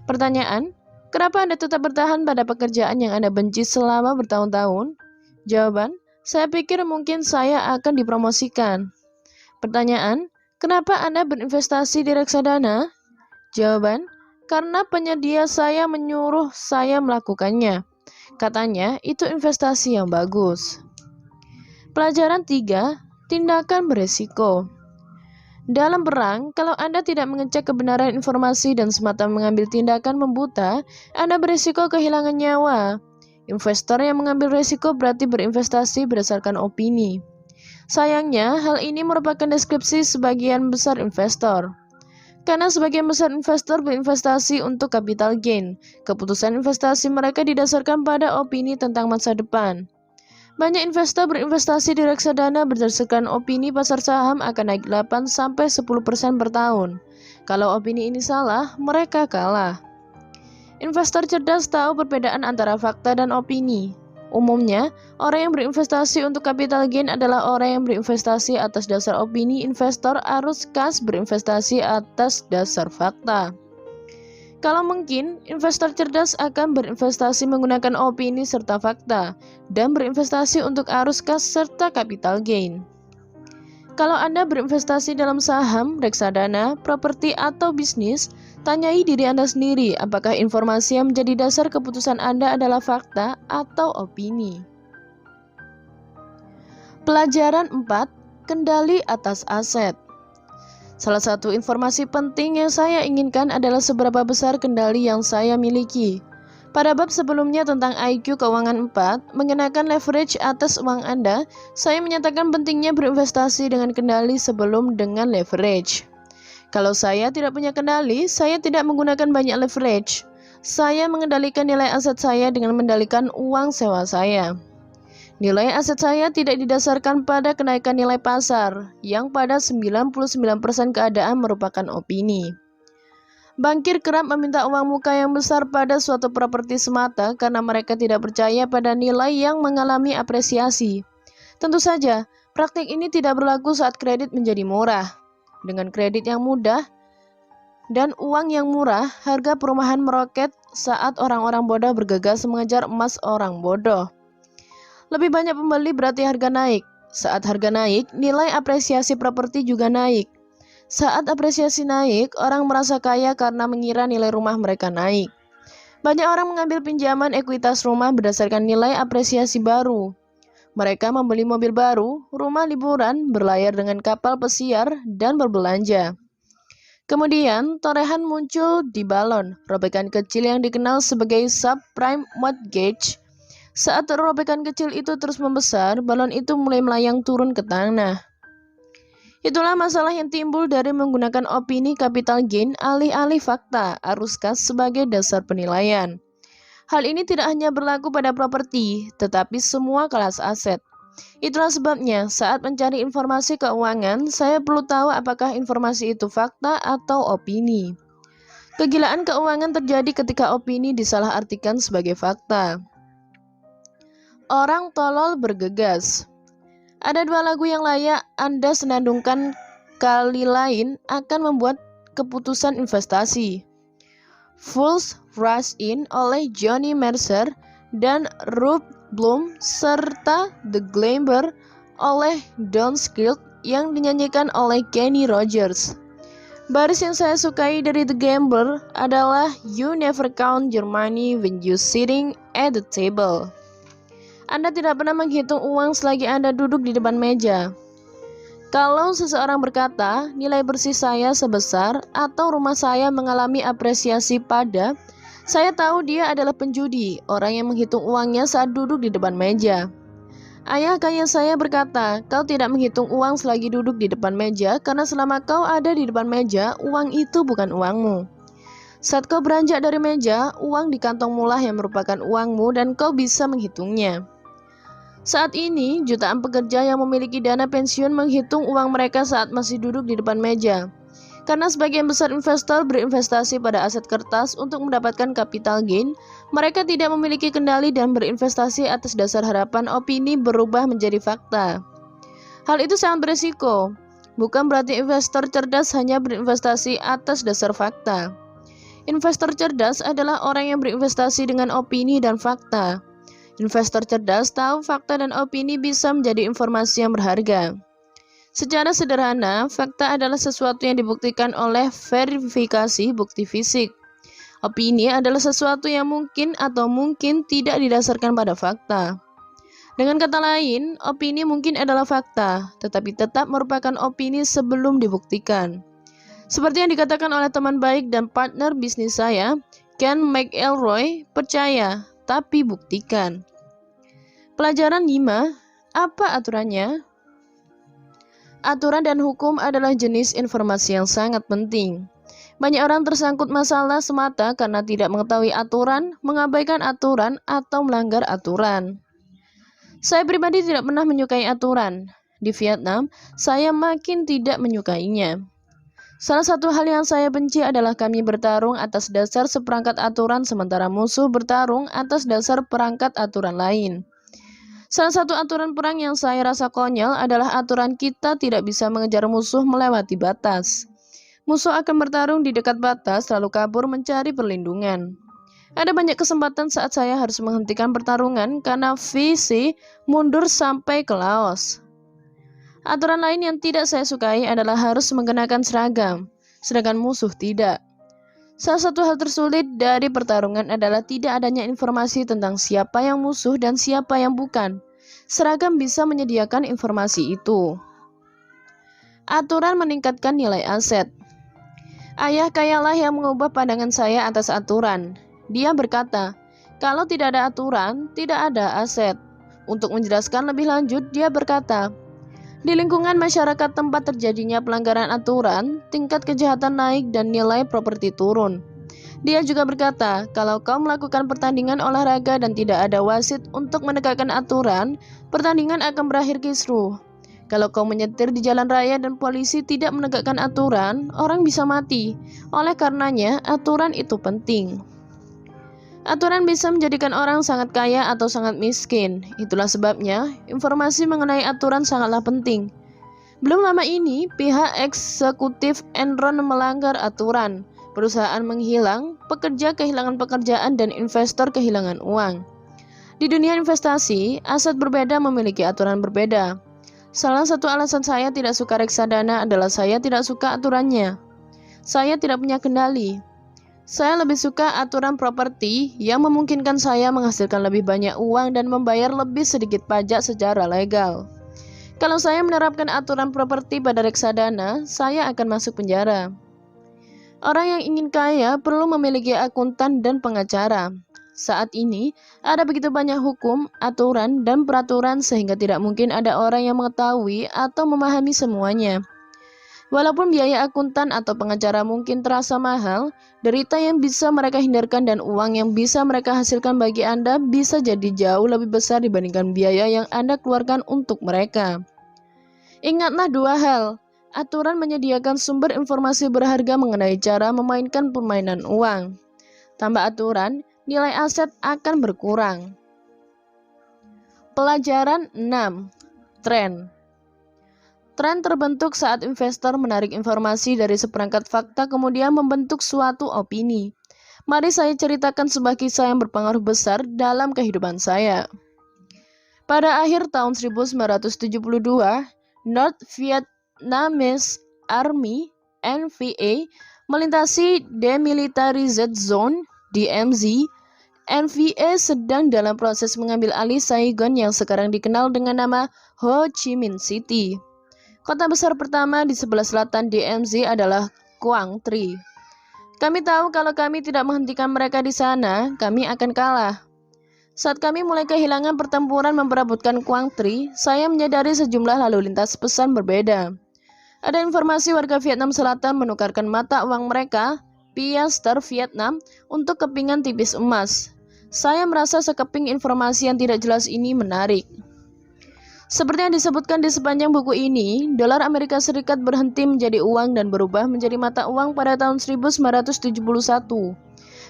Pertanyaan, kenapa Anda tetap bertahan pada pekerjaan yang Anda benci selama bertahun-tahun? Jawaban, saya pikir mungkin saya akan dipromosikan. Pertanyaan, kenapa Anda berinvestasi di reksadana? Jawaban, karena penyedia saya menyuruh saya melakukannya. Katanya, itu investasi yang bagus. Pelajaran 3. Tindakan beresiko. Dalam perang, kalau Anda tidak mengecek kebenaran informasi dan semata mengambil tindakan membuta, Anda beresiko kehilangan nyawa. Investor yang mengambil resiko berarti berinvestasi berdasarkan opini. Sayangnya, hal ini merupakan deskripsi sebagian besar investor. Karena sebagian besar investor berinvestasi untuk capital gain, keputusan investasi mereka didasarkan pada opini tentang masa depan. Banyak investor berinvestasi di reksadana berdasarkan opini pasar saham akan naik 8-10% per tahun. Kalau opini ini salah, mereka kalah. Investor cerdas tahu perbedaan antara fakta dan opini. Umumnya, orang yang berinvestasi untuk capital gain adalah orang yang berinvestasi atas dasar opini. Investor arus kas berinvestasi atas dasar fakta. Kalau mungkin, investor cerdas akan berinvestasi menggunakan opini serta fakta dan berinvestasi untuk arus kas serta capital gain. Kalau Anda berinvestasi dalam saham, reksadana, properti, atau bisnis, tanyai diri Anda sendiri apakah informasi yang menjadi dasar keputusan Anda adalah fakta atau opini. Pelajaran 4. Kendali atas aset. Salah satu informasi penting yang saya inginkan adalah seberapa besar kendali yang saya miliki. Pada bab sebelumnya tentang IQ Keuangan 4, mengenakan leverage atas uang Anda, saya menyatakan pentingnya berinvestasi dengan kendali sebelum dengan leverage. Kalau saya tidak punya kendali, saya tidak menggunakan banyak leverage. Saya mengendalikan nilai aset saya dengan mengendalikan uang sewa saya. Nilai aset saya tidak didasarkan pada kenaikan nilai pasar, yang pada 99% keadaan merupakan opini. Bankir kerap meminta uang muka yang besar pada suatu properti semata karena mereka tidak percaya pada nilai yang mengalami apresiasi. Tentu saja, praktik ini tidak berlaku saat kredit menjadi murah. Dengan kredit yang mudah dan uang yang murah, harga perumahan meroket saat orang-orang bodoh bergegas mengejar emas orang bodoh. Lebih banyak pembeli berarti harga naik. Saat harga naik, nilai apresiasi properti juga naik. Saat apresiasi naik, orang merasa kaya karena mengira nilai rumah mereka naik. Banyak orang mengambil pinjaman ekuitas rumah berdasarkan nilai apresiasi baru. Mereka membeli mobil baru, rumah liburan, berlayar dengan kapal pesiar, dan berbelanja. Kemudian, torehan muncul di balon, robekan kecil yang dikenal sebagai subprime mortgage. Saat robekan kecil itu terus membesar, balon itu mulai melayang turun ke tanah. Itulah masalah yang timbul dari menggunakan opini capital gain alih-alih fakta arus kas sebagai dasar penilaian. Hal ini tidak hanya berlaku pada properti, tetapi semua kelas aset. Itulah sebabnya saat mencari informasi keuangan, saya perlu tahu apakah informasi itu fakta atau opini. Kegilaan keuangan terjadi ketika opini disalahartikan sebagai fakta. Orang tolol bergegas. Ada dua lagu yang layak Anda senandungkan kali lain akan membuat keputusan investasi. Fools Rush In oleh Johnny Mercer dan Rube Bloom serta The Glamber oleh Don Skilt yang dinyanyikan oleh Kenny Rogers. Baris yang saya sukai dari The Gambler adalah You never count your money when you sitting at the table. Anda tidak pernah menghitung uang selagi Anda duduk di depan meja. Kalau seseorang berkata, nilai bersih saya sebesar atau rumah saya mengalami apresiasi pada, saya tahu dia adalah penjudi, orang yang menghitung uangnya saat duduk di depan meja. Ayah kaya saya berkata, kau tidak menghitung uang selagi duduk di depan meja karena selama kau ada di depan meja, uang itu bukan uangmu. Saat kau beranjak dari meja, uang di kantongmu lah yang merupakan uangmu dan kau bisa menghitungnya. Saat ini, jutaan pekerja yang memiliki dana pensiun menghitung uang mereka saat masih duduk di depan meja. Karena sebagian besar investor berinvestasi pada aset kertas untuk mendapatkan capital gain, mereka tidak memiliki kendali dan berinvestasi atas dasar harapan opini berubah menjadi fakta. Hal itu sangat berisiko. Bukan berarti investor cerdas hanya berinvestasi atas dasar fakta. Investor cerdas adalah orang yang berinvestasi dengan opini dan fakta. Investor cerdas tahu fakta dan opini bisa menjadi informasi yang berharga. Secara sederhana, fakta adalah sesuatu yang dibuktikan oleh verifikasi bukti fisik. Opini adalah sesuatu yang mungkin atau mungkin tidak didasarkan pada fakta. Dengan kata lain, opini mungkin adalah fakta, tetapi tetap merupakan opini sebelum dibuktikan. Seperti yang dikatakan oleh teman baik dan partner bisnis saya, Ken McElroy, percaya, tapi buktikan. Pelajaran 5. Apa aturannya? Aturan dan hukum adalah jenis informasi yang sangat penting. Banyak orang tersangkut masalah semata karena tidak mengetahui aturan, mengabaikan aturan, atau melanggar aturan. Saya pribadi tidak pernah menyukai aturan. Di Vietnam, saya makin tidak menyukainya. Salah satu hal yang saya benci adalah kami bertarung atas dasar seperangkat aturan sementara musuh bertarung atas dasar perangkat aturan lain. Salah satu aturan perang yang saya rasa konyol adalah aturan kita tidak bisa mengejar musuh melewati batas. Musuh akan bertarung di dekat batas lalu kabur mencari perlindungan. Ada banyak kesempatan saat saya harus menghentikan pertarungan karena VC mundur sampai ke Laos. Aturan lain yang tidak saya sukai adalah harus mengenakan seragam, sedangkan musuh tidak. Salah satu hal tersulit dari pertarungan adalah tidak adanya informasi tentang siapa yang musuh dan siapa yang bukan. Seragam bisa menyediakan informasi itu. Aturan meningkatkan nilai aset. Ayah kayalah yang mengubah pandangan saya atas aturan. Dia berkata, kalau tidak ada aturan, tidak ada aset. Untuk menjelaskan lebih lanjut, dia berkata, di lingkungan masyarakat tempat terjadinya pelanggaran aturan, tingkat kejahatan naik dan nilai properti turun. Dia juga berkata, kalau kau melakukan pertandingan olahraga dan tidak ada wasit untuk menegakkan aturan, pertandingan akan berakhir kisruh. Kalau kau menyetir di jalan raya dan polisi tidak menegakkan aturan, orang bisa mati. Oleh karenanya, aturan itu penting. Aturan bisa menjadikan orang sangat kaya atau sangat miskin. Itulah sebabnya, informasi mengenai aturan sangatlah penting. Belum lama ini, pihak eksekutif Enron melanggar aturan. Perusahaan menghilang, pekerja kehilangan pekerjaan, dan investor kehilangan uang. Di dunia investasi, aset berbeda memiliki aturan berbeda. Salah satu alasan saya tidak suka reksadana adalah saya tidak suka aturannya. Saya tidak punya kendali. Saya lebih suka aturan properti yang memungkinkan saya menghasilkan lebih banyak uang dan membayar lebih sedikit pajak secara legal. Kalau saya menerapkan aturan properti pada reksadana, saya akan masuk penjara. Orang yang ingin kaya perlu memiliki akuntan dan pengacara. Saat ini, ada begitu banyak hukum, aturan, dan peraturan sehingga tidak mungkin ada orang yang mengetahui atau memahami semuanya. Walaupun biaya akuntan atau pengacara mungkin terasa mahal, derita yang bisa mereka hindarkan dan uang yang bisa mereka hasilkan bagi Anda bisa jadi jauh lebih besar dibandingkan biaya yang Anda keluarkan untuk mereka. Ingatlah dua hal. Aturan menyediakan sumber informasi berharga mengenai cara memainkan permainan uang. Tambah aturan, nilai aset akan berkurang. Pelajaran 6. Tren. Tren terbentuk saat investor menarik informasi dari seperangkat fakta kemudian membentuk suatu opini. Mari saya ceritakan sebuah kisah yang berpengaruh besar dalam kehidupan saya. Pada akhir tahun 1972, North Vietnamese Army (NVA) melintasi Demilitarized Zone (DMZ). NVA sedang dalam proses mengambil alih Saigon yang sekarang dikenal dengan nama Ho Chi Minh City. Kota besar pertama di sebelah selatan DMZ adalah Quang Tri. Kami tahu kalau kami tidak menghentikan mereka di sana, kami akan kalah. Saat kami mulai kehilangan pertempuran memperebutkan Quang Tri, saya menyadari sejumlah lalu lintas pesan berbeda. Ada informasi warga Vietnam Selatan menukarkan mata uang mereka, piaster Vietnam, untuk kepingan tipis emas. Saya merasa sekeping informasi yang tidak jelas ini menarik. Seperti yang disebutkan di sepanjang buku ini, dolar Amerika Serikat berhenti menjadi uang dan berubah menjadi mata uang pada tahun 1971.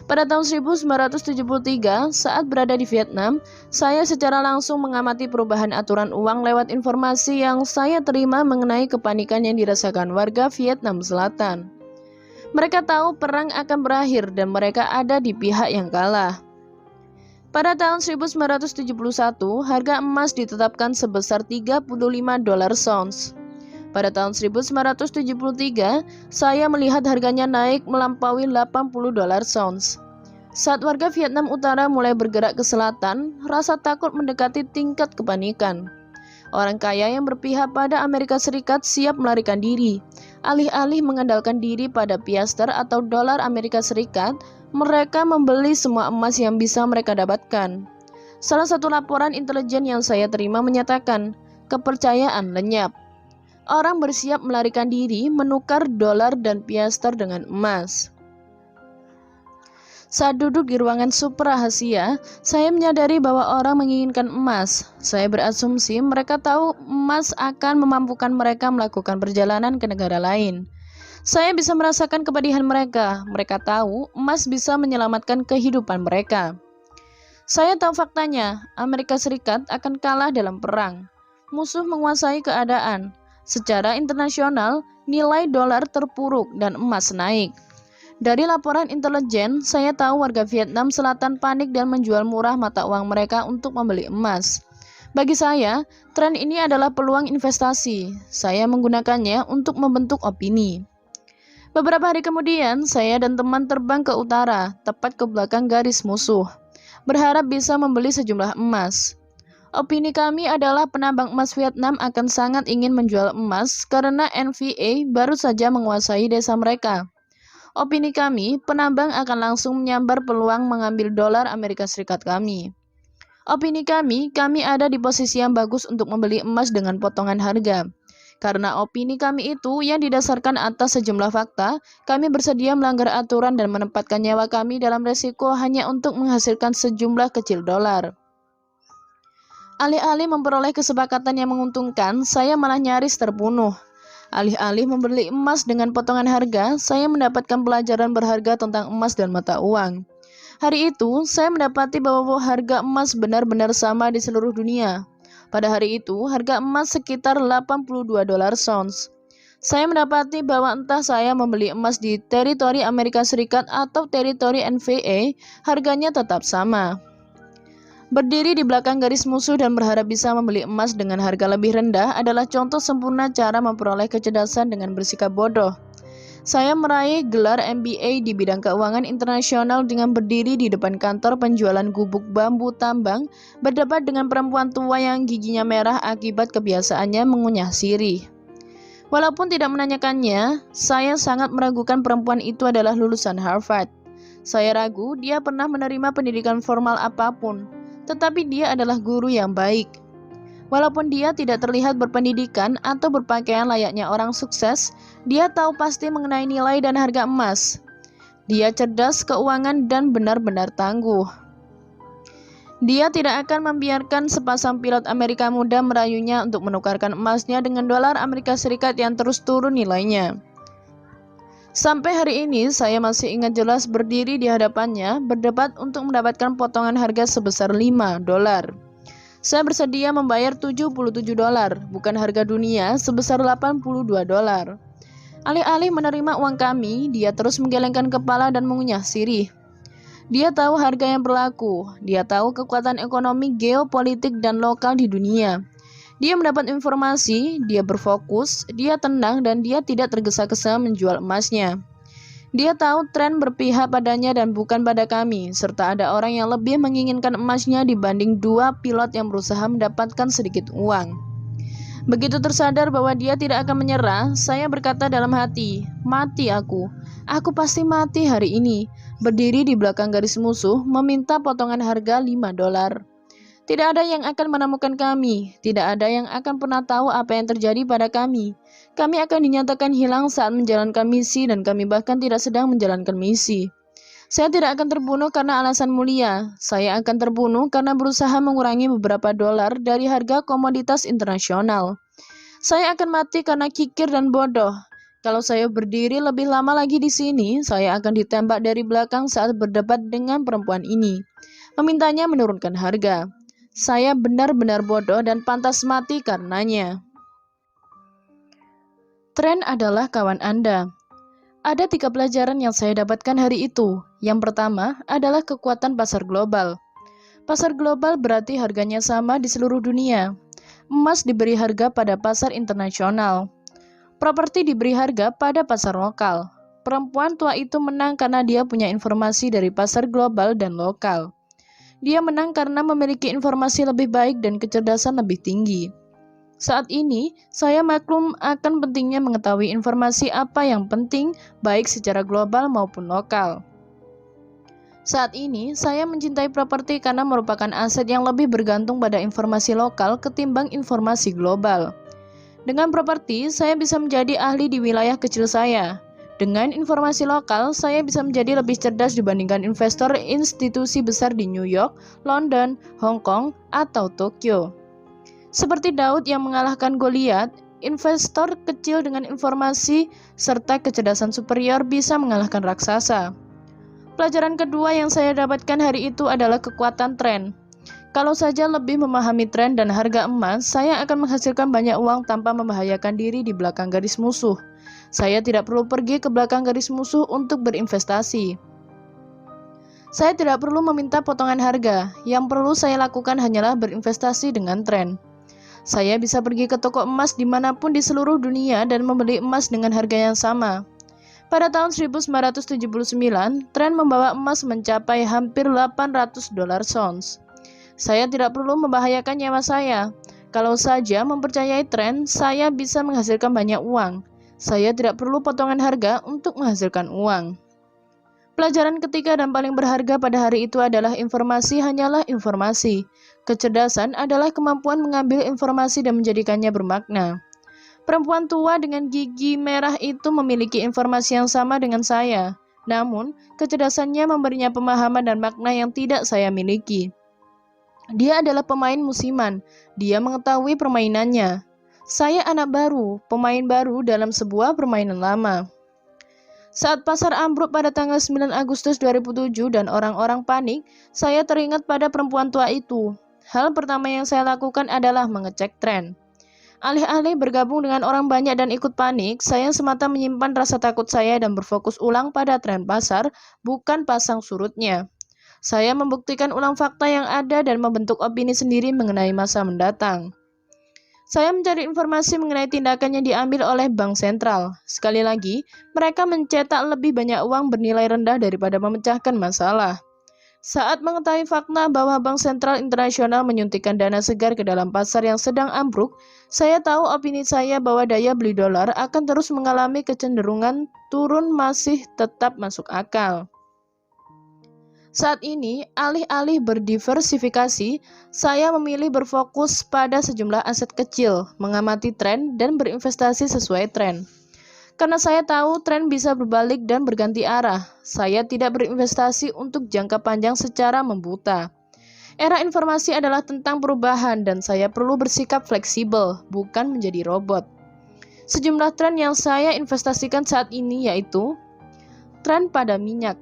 Pada tahun 1973, saat berada di Vietnam, saya secara langsung mengamati perubahan aturan uang lewat informasi yang saya terima mengenai kepanikan yang dirasakan warga Vietnam Selatan. Mereka tahu perang akan berakhir dan mereka ada di pihak yang kalah. Pada tahun 1971, harga emas ditetapkan sebesar 35 dolar ons. Pada tahun 1973, saya melihat harganya naik melampaui 80 dolar ons. Saat warga Vietnam Utara mulai bergerak ke selatan, rasa takut mendekati tingkat kepanikan. Orang kaya yang berpihak pada Amerika Serikat siap melarikan diri. Alih-alih mengandalkan diri pada piaster atau dolar Amerika Serikat, mereka membeli semua emas yang bisa mereka dapatkan. Salah satu laporan intelijen yang saya terima menyatakan, kepercayaan lenyap. Orang bersiap melarikan diri menukar dolar dan piaster dengan emas. Saat duduk di ruangan super rahasia, saya menyadari bahwa orang menginginkan emas. Saya berasumsi mereka tahu emas akan memampukan mereka melakukan perjalanan ke negara lain. Saya bisa merasakan kepedihan mereka. Mereka tahu emas bisa menyelamatkan kehidupan mereka. Saya tahu faktanya, Amerika Serikat akan kalah dalam perang. Musuh menguasai keadaan. Secara internasional, nilai dolar terpuruk dan emas naik. Dari laporan intelijen, saya tahu warga Vietnam Selatan panik dan menjual murah mata uang mereka untuk membeli emas. Bagi saya, tren ini adalah peluang investasi. Saya menggunakannya untuk membentuk opini. Beberapa hari kemudian, saya dan teman terbang ke utara, tepat ke belakang garis musuh, berharap bisa membeli sejumlah emas. Opini kami adalah penambang emas Vietnam akan sangat ingin menjual emas karena NVA baru saja menguasai desa mereka. Opini kami, penambang akan langsung menyambar peluang mengambil dolar Amerika Serikat kami. Opini kami ada di posisi yang bagus untuk membeli emas dengan potongan harga. Karena opini kami itu yang didasarkan atas sejumlah fakta, kami bersedia melanggar aturan dan menempatkan nyawa kami dalam resiko hanya untuk menghasilkan sejumlah kecil dolar. Alih-alih memperoleh kesepakatan yang menguntungkan, saya malah nyaris terbunuh. Alih-alih membeli emas dengan potongan harga, saya mendapatkan pelajaran berharga tentang emas dan mata uang. Hari itu, saya mendapati bahwa harga emas benar-benar sama di seluruh dunia. Pada hari itu, harga emas sekitar 82 dolar ons. Saya mendapati bahwa entah saya membeli emas di teritori Amerika Serikat atau teritori NVA, harganya tetap sama. Berdiri di belakang garis musuh dan berharap bisa membeli emas dengan harga lebih rendah adalah contoh sempurna cara memperoleh kecerdasan dengan bersikap bodoh. Saya meraih gelar MBA di bidang keuangan internasional dengan berdiri di depan kantor penjualan gubuk bambu tambang, berdebat dengan perempuan tua yang giginya merah akibat kebiasaannya mengunyah sirih. Walaupun tidak menanyakannya, saya sangat meragukan perempuan itu adalah lulusan Harvard. Saya ragu dia pernah menerima pendidikan formal apapun, tetapi dia adalah guru yang baik. Walaupun dia tidak terlihat berpendidikan atau berpakaian layaknya orang sukses, dia tahu pasti mengenai nilai dan harga emas. Dia cerdas keuangan dan benar-benar tangguh. Dia tidak akan membiarkan sepasang pilot Amerika muda merayunya untuk menukarkan emasnya dengan dolar Amerika Serikat yang terus turun nilainya. Sampai hari ini, saya masih ingat jelas berdiri di hadapannya, berdebat untuk mendapatkan potongan harga sebesar 5 dolar. Saya bersedia membayar 77 dolar, bukan harga dunia sebesar 82 dolar. Alih-alih menerima uang kami, dia terus menggelengkan kepala dan mengunyah sirih. Dia tahu harga yang berlaku, dia tahu kekuatan ekonomi, geopolitik, dan lokal di dunia. Dia mendapat informasi, dia berfokus, dia tenang, dan dia tidak tergesa-gesa menjual emasnya. Dia tahu tren berpihak padanya dan bukan pada kami, serta ada orang yang lebih menginginkan emasnya dibanding dua pilot yang berusaha mendapatkan sedikit uang. Begitu tersadar bahwa dia tidak akan menyerah, saya berkata dalam hati, mati aku pasti mati hari ini, berdiri di belakang garis musuh, meminta potongan harga 5 dolar. Tidak ada yang akan menemukan kami, tidak ada yang akan pernah tahu apa yang terjadi pada kami. Kami akan dinyatakan hilang saat menjalankan misi dan kami bahkan tidak sedang menjalankan misi. Saya tidak akan terbunuh karena alasan mulia, saya akan terbunuh karena berusaha mengurangi beberapa dolar dari harga komoditas internasional. Saya akan mati karena kikir dan bodoh. Kalau saya berdiri lebih lama lagi di sini, saya akan ditembak dari belakang saat berdebat dengan perempuan ini, memintanya menurunkan harga. Saya benar-benar bodoh dan pantas mati karenanya. Tren adalah kawan Anda. Ada 3 pelajaran yang saya dapatkan hari itu. Yang pertama adalah kekuatan pasar global. Pasar global berarti harganya sama di seluruh dunia. Emas diberi harga pada pasar internasional. Properti diberi harga pada pasar lokal. Perempuan tua itu menang karena dia punya informasi dari pasar global dan lokal. Dia menang karena memiliki informasi lebih baik dan kecerdasan lebih tinggi. Saat ini, saya maklum akan pentingnya mengetahui informasi apa yang penting, baik secara global maupun lokal. Saat ini, saya mencintai properti karena merupakan aset yang lebih bergantung pada informasi lokal ketimbang informasi global. Dengan properti, saya bisa menjadi ahli di wilayah kecil saya. Dengan informasi lokal, saya bisa menjadi lebih cerdas dibandingkan investor institusi besar di New York, London, Hong Kong, atau Tokyo. Seperti Daud yang mengalahkan Goliat, investor kecil dengan informasi serta kecerdasan superior bisa mengalahkan raksasa. Pelajaran kedua yang saya dapatkan hari itu adalah kekuatan tren. Kalau saja lebih memahami tren dan harga emas, saya akan menghasilkan banyak uang tanpa membahayakan diri di belakang garis musuh. Saya tidak perlu pergi ke belakang garis musuh untuk berinvestasi. Saya tidak perlu meminta potongan harga. Yang perlu saya lakukan hanyalah berinvestasi dengan tren. Saya bisa pergi ke toko emas dimanapun di seluruh dunia dan membeli emas dengan harga yang sama. Pada tahun 1979, tren membawa emas mencapai hampir 800 dolar ons. Saya tidak perlu membahayakan nyawa saya. Kalau saja mempercayai tren, saya bisa menghasilkan banyak uang. Saya tidak perlu potongan harga untuk menghasilkan uang. Pelajaran ketiga dan paling berharga pada hari itu adalah informasi hanyalah informasi. Kecerdasan adalah kemampuan mengambil informasi dan menjadikannya bermakna. Perempuan tua dengan gigi merah itu memiliki informasi yang sama dengan saya. Namun, kecerdasannya memberinya pemahaman dan makna yang tidak saya miliki. Dia adalah pemain musiman. Dia mengetahui permainannya. Saya anak baru, pemain baru dalam sebuah permainan lama. Saat pasar ambruk pada tanggal 9 Agustus 2007 dan orang-orang panik, saya teringat pada perempuan tua itu. Hal pertama yang saya lakukan adalah mengecek tren. Alih-alih bergabung dengan orang banyak dan ikut panik, saya semata menyimpan rasa takut saya dan berfokus ulang pada tren pasar, bukan pasang surutnya. Saya membuktikan ulang fakta yang ada dan membentuk opini sendiri mengenai masa mendatang. Saya mencari informasi mengenai tindakan yang diambil oleh bank sentral. Sekali lagi, mereka mencetak lebih banyak uang bernilai rendah daripada memecahkan masalah. Saat mengetahui fakta bahwa Bank Sentral Internasional menyuntikkan dana segar ke dalam pasar yang sedang ambruk, saya tahu opini saya bahwa daya beli dolar akan terus mengalami kecenderungan turun masih tetap masuk akal. Saat ini, alih-alih berdiversifikasi, saya memilih berfokus pada sejumlah aset kecil, mengamati tren, dan berinvestasi sesuai tren. Karena saya tahu tren bisa berbalik dan berganti arah, saya tidak berinvestasi untuk jangka panjang secara membuta. Era informasi adalah tentang perubahan dan saya perlu bersikap fleksibel, bukan menjadi robot. Sejumlah tren yang saya investasikan saat ini yaitu tren pada minyak.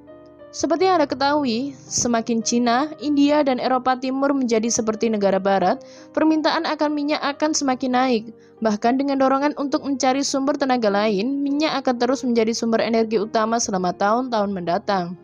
Seperti yang Anda ketahui, semakin Cina, India, dan Eropa Timur menjadi seperti negara barat, permintaan akan minyak akan semakin naik. Bahkan dengan dorongan untuk mencari sumber tenaga lain, minyak akan terus menjadi sumber energi utama selama tahun-tahun mendatang.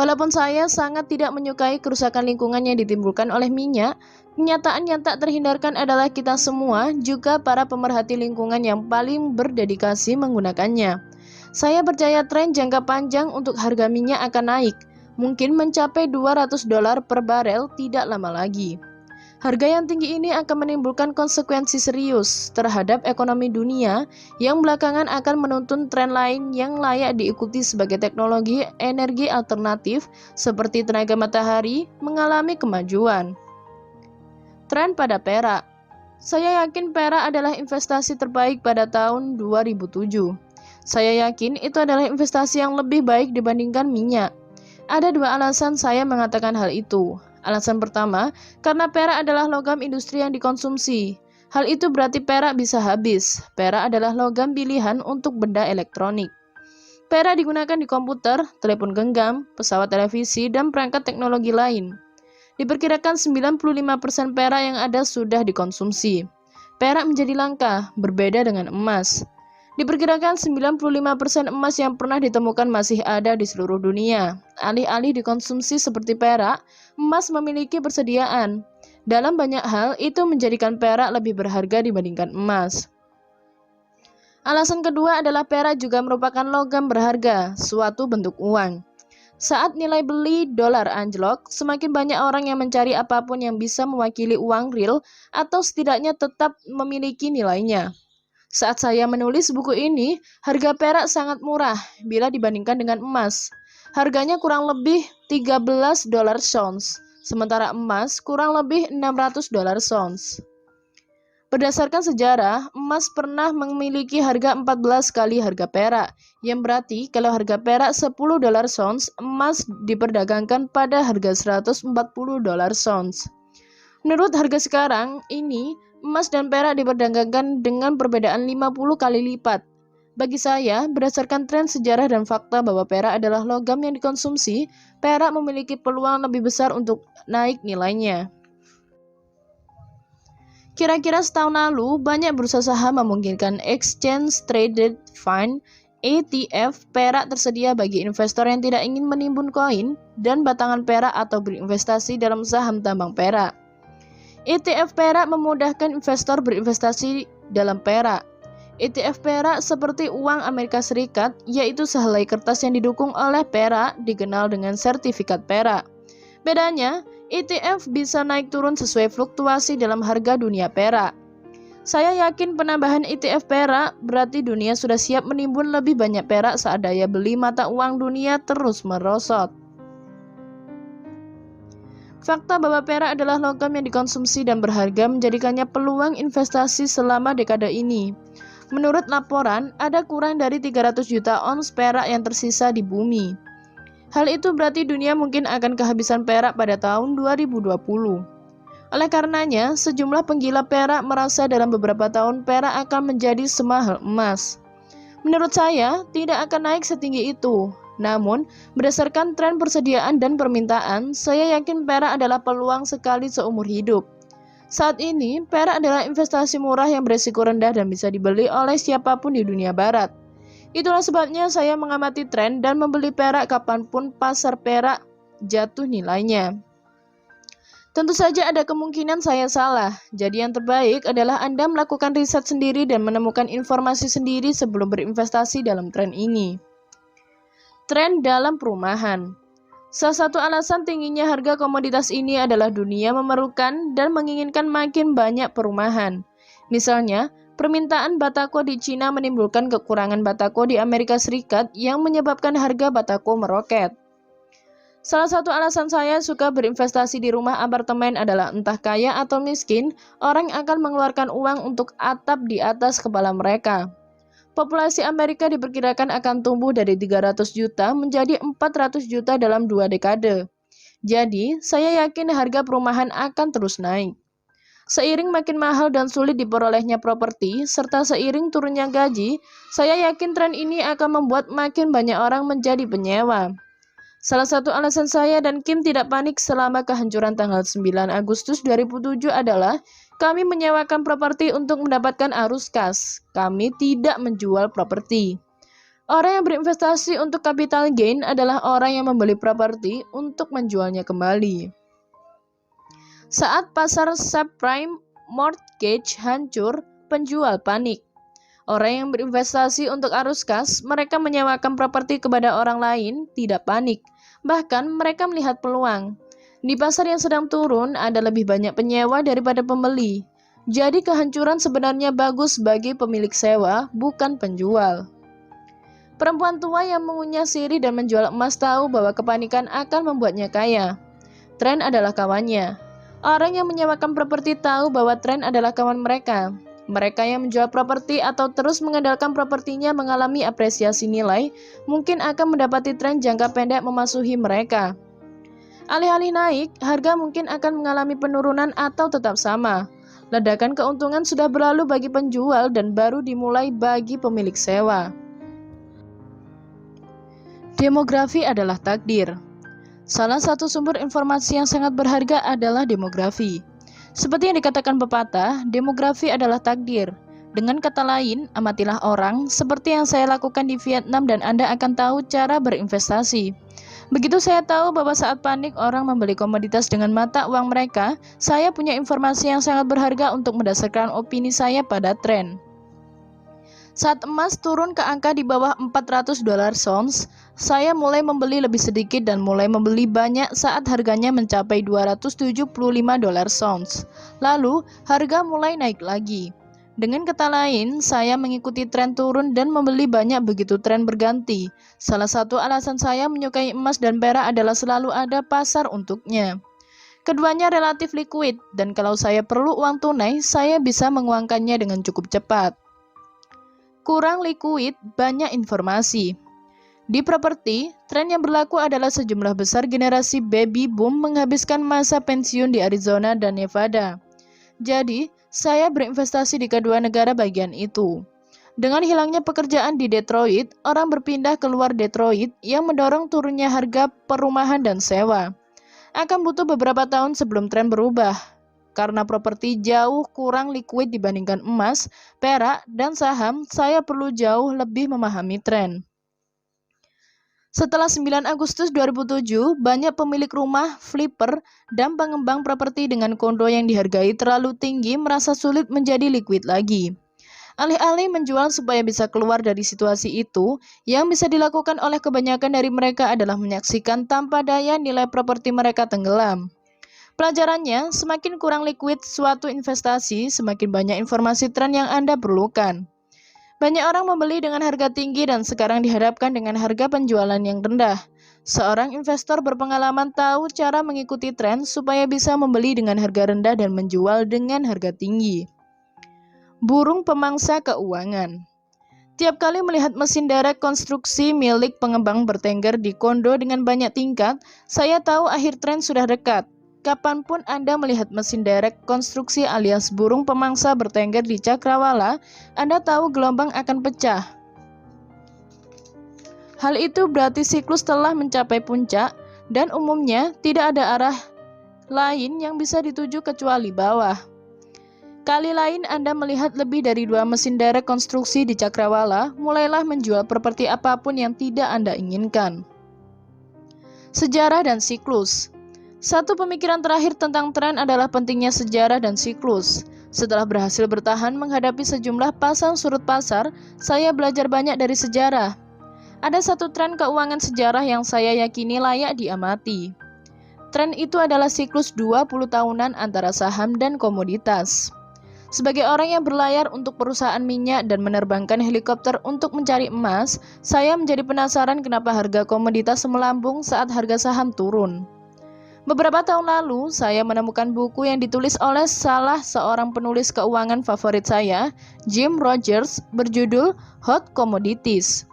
Walaupun saya sangat tidak menyukai kerusakan lingkungan yang ditimbulkan oleh minyak, kenyataan yang tak terhindarkan adalah kita semua, juga para pemerhati lingkungan yang paling berdedikasi menggunakannya. Saya percaya tren jangka panjang untuk harga minyak akan naik, mungkin mencapai $200 per barel tidak lama lagi. Harga yang tinggi ini akan menimbulkan konsekuensi serius terhadap ekonomi dunia yang belakangan akan menuntun tren lain yang layak diikuti sebagai teknologi energi alternatif seperti tenaga matahari mengalami kemajuan. Tren pada perak. Saya yakin perak adalah investasi terbaik pada tahun 2007. Saya yakin itu adalah investasi yang lebih baik dibandingkan minyak. Ada dua alasan saya mengatakan hal itu. Alasan pertama, karena perak adalah logam industri yang dikonsumsi. Hal itu berarti perak bisa habis. Perak adalah logam pilihan untuk benda elektronik. Perak digunakan di komputer, telepon genggam, pesawat televisi, dan perangkat teknologi lain. Diperkirakan 95% perak yang ada sudah dikonsumsi. Perak menjadi langka, berbeda dengan emas. Diperkirakan 95% emas yang pernah ditemukan masih ada di seluruh dunia. Alih-alih dikonsumsi seperti perak, emas memiliki persediaan. Dalam banyak hal, itu menjadikan perak lebih berharga dibandingkan emas. Alasan kedua adalah perak juga merupakan logam berharga, suatu bentuk uang. Saat nilai beli dolar anjlok, semakin banyak orang yang mencari apapun yang bisa mewakili uang real atau setidaknya tetap memiliki nilainya. Saat saya menulis buku ini, harga perak sangat murah bila dibandingkan dengan emas. Harganya kurang lebih $13 ons, sementara emas kurang lebih $600 ons. Berdasarkan sejarah, emas pernah memiliki harga 14 kali harga perak, yang berarti kalau harga perak $10 ons, emas diperdagangkan pada harga $140 ons. Menurut harga sekarang ini, emas dan perak diperdagangkan dengan perbedaan 50 kali lipat. Bagi saya, berdasarkan tren sejarah dan fakta bahwa perak adalah logam yang dikonsumsi, perak memiliki peluang lebih besar untuk naik nilainya. Kira-kira setahun lalu, banyak bursa saham memungkinkan Exchange Traded Fund ETF perak tersedia bagi investor yang tidak ingin menimbun koin dan batangan perak atau berinvestasi dalam saham tambang perak. ETF perak memudahkan investor berinvestasi dalam perak. ETF perak seperti uang Amerika Serikat, yaitu sehelai kertas yang didukung oleh perak, dikenal dengan sertifikat perak. Bedanya, ETF bisa naik turun sesuai fluktuasi dalam harga dunia perak. Saya yakin penambahan ETF perak berarti dunia sudah siap menimbun lebih banyak perak saat daya beli mata uang dunia terus merosot. Fakta bahwa perak adalah logam yang dikonsumsi dan berharga menjadikannya peluang investasi selama dekade ini. Menurut laporan, ada kurang dari 300 juta ons perak yang tersisa di bumi. Hal itu berarti dunia mungkin akan kehabisan perak pada tahun 2020. Oleh karenanya, sejumlah penggila perak merasa dalam beberapa tahun perak akan menjadi semahal emas. Menurut saya, tidak akan naik setinggi itu. Namun, berdasarkan tren persediaan dan permintaan, saya yakin perak adalah peluang sekali seumur hidup. Saat ini, perak adalah investasi murah yang berisiko rendah dan bisa dibeli oleh siapapun di dunia barat. Itulah sebabnya saya mengamati tren dan membeli perak kapanpun pasar perak jatuh nilainya. Tentu saja ada kemungkinan saya salah, jadi yang terbaik adalah Anda melakukan riset sendiri dan menemukan informasi sendiri sebelum berinvestasi dalam tren ini. Tren dalam perumahan. Salah satu alasan tingginya harga komoditas ini adalah dunia memerlukan dan menginginkan makin banyak perumahan. Misalnya, permintaan batako di Cina menimbulkan kekurangan batako di Amerika Serikat yang menyebabkan harga batako meroket. Salah satu alasan saya suka berinvestasi di rumah apartemen adalah entah kaya atau miskin, orang akan mengeluarkan uang untuk atap di atas kepala mereka. Populasi Amerika diperkirakan akan tumbuh dari 300 juta menjadi 400 juta dalam 2 dekade. Jadi, saya yakin harga perumahan akan terus naik. Seiring makin mahal dan sulit diperolehnya properti, serta seiring turunnya gaji, saya yakin tren ini akan membuat makin banyak orang menjadi penyewa. Salah satu alasan saya dan Kim tidak panik selama kehancuran tanggal 9 Agustus 2007 adalah kami menyewakan properti untuk mendapatkan arus kas. Kami tidak menjual properti. Orang yang berinvestasi untuk capital gain adalah orang yang membeli properti untuk menjualnya kembali. Saat pasar subprime mortgage hancur, penjual panik. Orang yang berinvestasi untuk arus kas, mereka menyewakan properti kepada orang lain, tidak panik. Bahkan mereka melihat peluang. Di pasar yang sedang turun, ada lebih banyak penyewa daripada pembeli. Jadi kehancuran sebenarnya bagus bagi pemilik sewa, bukan penjual. Perempuan tua yang mengunyah sirih dan menjual emas tahu bahwa kepanikan akan membuatnya kaya. Tren adalah kawannya. Orang yang menyewakan properti tahu bahwa tren adalah kawan mereka. Mereka yang menjual properti atau terus mengandalkan propertinya mengalami apresiasi nilai, mungkin akan mendapati tren jangka pendek memasuki mereka. Alih-alih naik, harga mungkin akan mengalami penurunan atau tetap sama. Ledakan keuntungan sudah berlalu bagi penjual dan baru dimulai bagi pemilik sewa. Demografi adalah takdir. Salah satu sumber informasi yang sangat berharga adalah demografi. Seperti yang dikatakan pepatah, demografi adalah takdir. Dengan kata lain, amatilah orang seperti yang saya lakukan di Vietnam dan Anda akan tahu cara berinvestasi. Begitu saya tahu bahwa saat panik orang membeli komoditas dengan mata uang mereka, saya punya informasi yang sangat berharga untuk mendasarkan opini saya pada tren. Saat emas turun ke angka di bawah $400 ons, saya mulai membeli lebih sedikit dan mulai membeli banyak saat harganya mencapai $275 ons. Lalu, harga mulai naik lagi. Dengan kata lain, saya mengikuti tren turun dan membeli banyak begitu tren berganti. Salah satu alasan saya menyukai emas dan perak adalah selalu ada pasar untuknya. Keduanya relatif liquid, dan kalau saya perlu uang tunai, saya bisa menguangkannya dengan cukup cepat. Kurang liquid, banyak informasi. Di properti, tren yang berlaku adalah sejumlah besar generasi baby boom menghabiskan masa pensiun di Arizona dan Nevada. Jadi, saya berinvestasi di kedua negara bagian itu. Dengan hilangnya pekerjaan di Detroit, orang berpindah keluar Detroit yang mendorong turunnya harga perumahan dan sewa. Akan butuh beberapa tahun sebelum tren berubah. Karena properti jauh kurang liquid dibandingkan emas, perak, dan saham, saya perlu jauh lebih memahami tren. Setelah 9 Agustus 2007, banyak pemilik rumah, flipper, dan pengembang properti dengan kondo yang dihargai terlalu tinggi merasa sulit menjadi liquid lagi. Alih-alih menjual supaya bisa keluar dari situasi itu, yang bisa dilakukan oleh kebanyakan dari mereka adalah menyaksikan tanpa daya nilai properti mereka tenggelam. Pelajarannya, semakin kurang liquid suatu investasi, semakin banyak informasi tren yang Anda perlukan. Banyak orang membeli dengan harga tinggi dan sekarang dihadapkan dengan harga penjualan yang rendah. Seorang investor berpengalaman tahu cara mengikuti tren supaya bisa membeli dengan harga rendah dan menjual dengan harga tinggi. Burung pemangsa keuangan. Tiap kali melihat mesin derek konstruksi milik pengembang bertengger di kondo dengan banyak tingkat, saya tahu akhir tren sudah dekat. Kapanpun Anda melihat mesin derek konstruksi alias burung pemangsa bertengger di Cakrawala, Anda tahu gelombang akan pecah. Hal itu berarti siklus telah mencapai puncak dan umumnya tidak ada arah lain yang bisa dituju kecuali bawah. Kali lain Anda melihat lebih dari 2 mesin derek konstruksi di Cakrawala, mulailah menjual properti apapun yang tidak Anda inginkan. Sejarah dan siklus. Satu pemikiran terakhir tentang tren adalah pentingnya sejarah dan siklus. Setelah berhasil bertahan menghadapi sejumlah pasang surut pasar, saya belajar banyak dari sejarah. Ada satu tren keuangan sejarah yang saya yakini layak diamati. Tren itu adalah siklus 20 tahunan antara saham dan komoditas. Sebagai orang yang berlayar untuk perusahaan minyak dan menerbangkan helikopter untuk mencari emas, saya menjadi penasaran kenapa harga komoditas melambung saat harga saham turun. Beberapa tahun lalu, saya menemukan buku yang ditulis oleh salah seorang penulis keuangan favorit saya, Jim Rogers, berjudul Hot Commodities.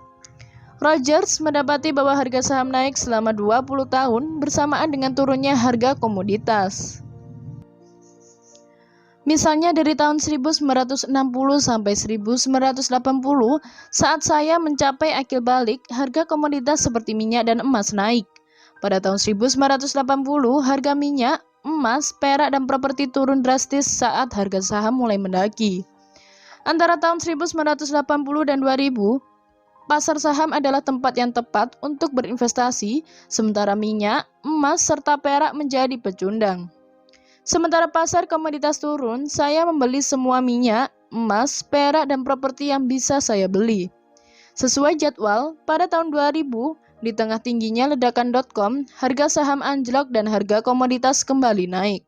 Rogers mendapati bahwa harga saham naik selama 20 tahun bersamaan dengan turunnya harga komoditas. Misalnya dari tahun 1960 sampai 1980, saat saya mencapai akil balik, harga komoditas seperti minyak dan emas naik. Pada tahun 1980, harga minyak, emas, perak, dan properti turun drastis saat harga saham mulai mendaki. Antara tahun 1980 dan 2000, pasar saham adalah tempat yang tepat untuk berinvestasi, sementara minyak, emas, serta perak menjadi pecundang. Sementara pasar komoditas turun, saya membeli semua minyak, emas, perak, dan properti yang bisa saya beli. Sesuai jadwal, pada tahun 2000, di tengah tingginya ledakan.com, harga saham anjlok dan harga komoditas kembali naik.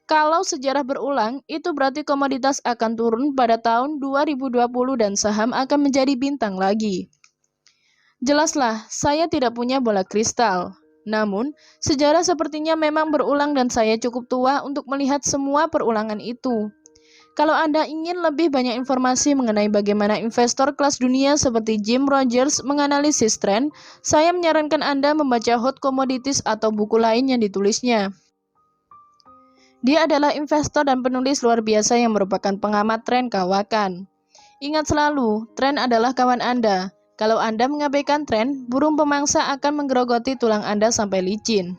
Kalau sejarah berulang, itu berarti komoditas akan turun pada tahun 2020 dan saham akan menjadi bintang lagi. Jelaslah, saya tidak punya bola kristal. Namun, sejarah sepertinya memang berulang dan saya cukup tua untuk melihat semua perulangan itu. Kalau Anda ingin lebih banyak informasi mengenai bagaimana investor kelas dunia seperti Jim Rogers menganalisis tren, saya menyarankan Anda membaca Hot Commodities atau buku lain yang ditulisnya. Dia adalah investor dan penulis luar biasa yang merupakan pengamat tren kawakan. Ingat selalu, tren adalah kawan Anda. Kalau Anda mengabaikan tren, burung pemangsa akan menggerogoti tulang Anda sampai licin.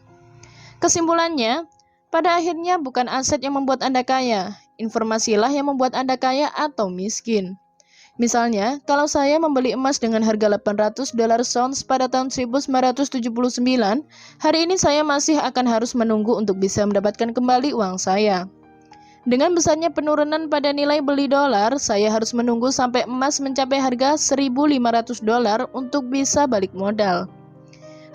Kesimpulannya, pada akhirnya bukan aset yang membuat Anda kaya, informasilah yang membuat Anda kaya atau miskin. Misalnya, kalau saya membeli emas dengan harga $800 ons pada tahun 1979, hari ini saya masih akan harus menunggu untuk bisa mendapatkan kembali uang saya. Dengan besarnya penurunan pada nilai beli dolar, saya harus menunggu sampai emas mencapai harga $1.500 untuk bisa balik modal.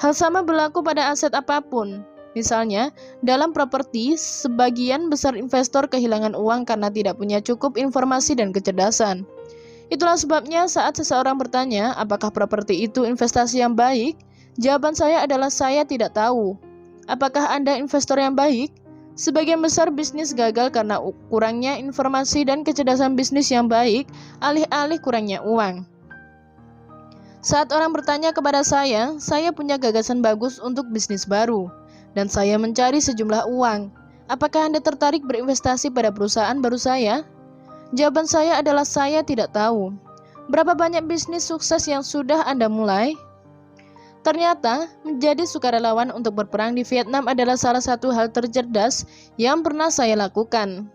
Hal sama berlaku pada aset apapun. Misalnya, dalam properti, sebagian besar investor kehilangan uang karena tidak punya cukup informasi dan kecerdasan. Itulah sebabnya saat seseorang bertanya, apakah properti itu investasi yang baik? Jawaban saya adalah saya tidak tahu. Apakah Anda investor yang baik? Sebagian besar bisnis gagal karena kurangnya informasi dan kecerdasan bisnis yang baik, alih-alih kurangnya uang. Saat orang bertanya kepada saya punya gagasan bagus untuk bisnis baru, dan saya mencari sejumlah uang. Apakah Anda tertarik berinvestasi pada perusahaan baru saya? Jawaban saya adalah saya tidak tahu. Berapa banyak bisnis sukses yang sudah Anda mulai? Ternyata, menjadi sukarelawan untuk berperang di Vietnam adalah salah satu hal tercerdas yang pernah saya lakukan.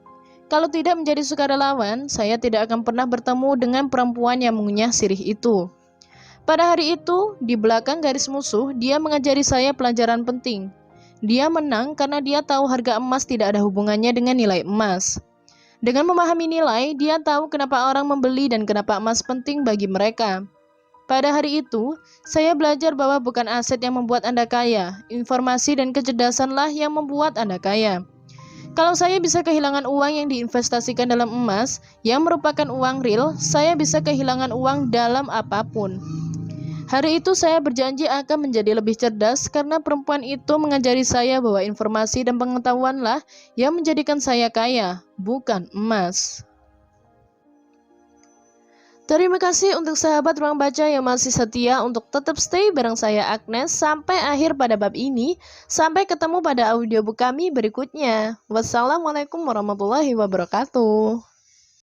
Kalau tidak menjadi sukarelawan, saya tidak akan pernah bertemu dengan perempuan yang mengunyah sirih itu. Pada hari itu, di belakang garis musuh, dia mengajari saya pelajaran penting. Dia menang karena dia tahu harga emas tidak ada hubungannya dengan nilai emas. Dengan memahami nilai, dia tahu kenapa orang membeli dan kenapa emas penting bagi mereka. Pada hari itu, saya belajar bahwa bukan aset yang membuat Anda kaya, informasi dan kecerdasanlah yang membuat Anda kaya. Kalau saya bisa kehilangan uang yang diinvestasikan dalam emas, yang merupakan uang real, saya bisa kehilangan uang dalam apapun. Hari itu saya berjanji akan menjadi lebih cerdas karena perempuan itu mengajari saya bahwa informasi dan pengetahuanlah yang menjadikan saya kaya, bukan emas. Terima kasih untuk sahabat ruang baca yang masih setia untuk tetap stay bareng saya Agnes sampai akhir pada bab ini. Sampai ketemu pada audiobook kami berikutnya. Wassalamualaikum warahmatullahi wabarakatuh.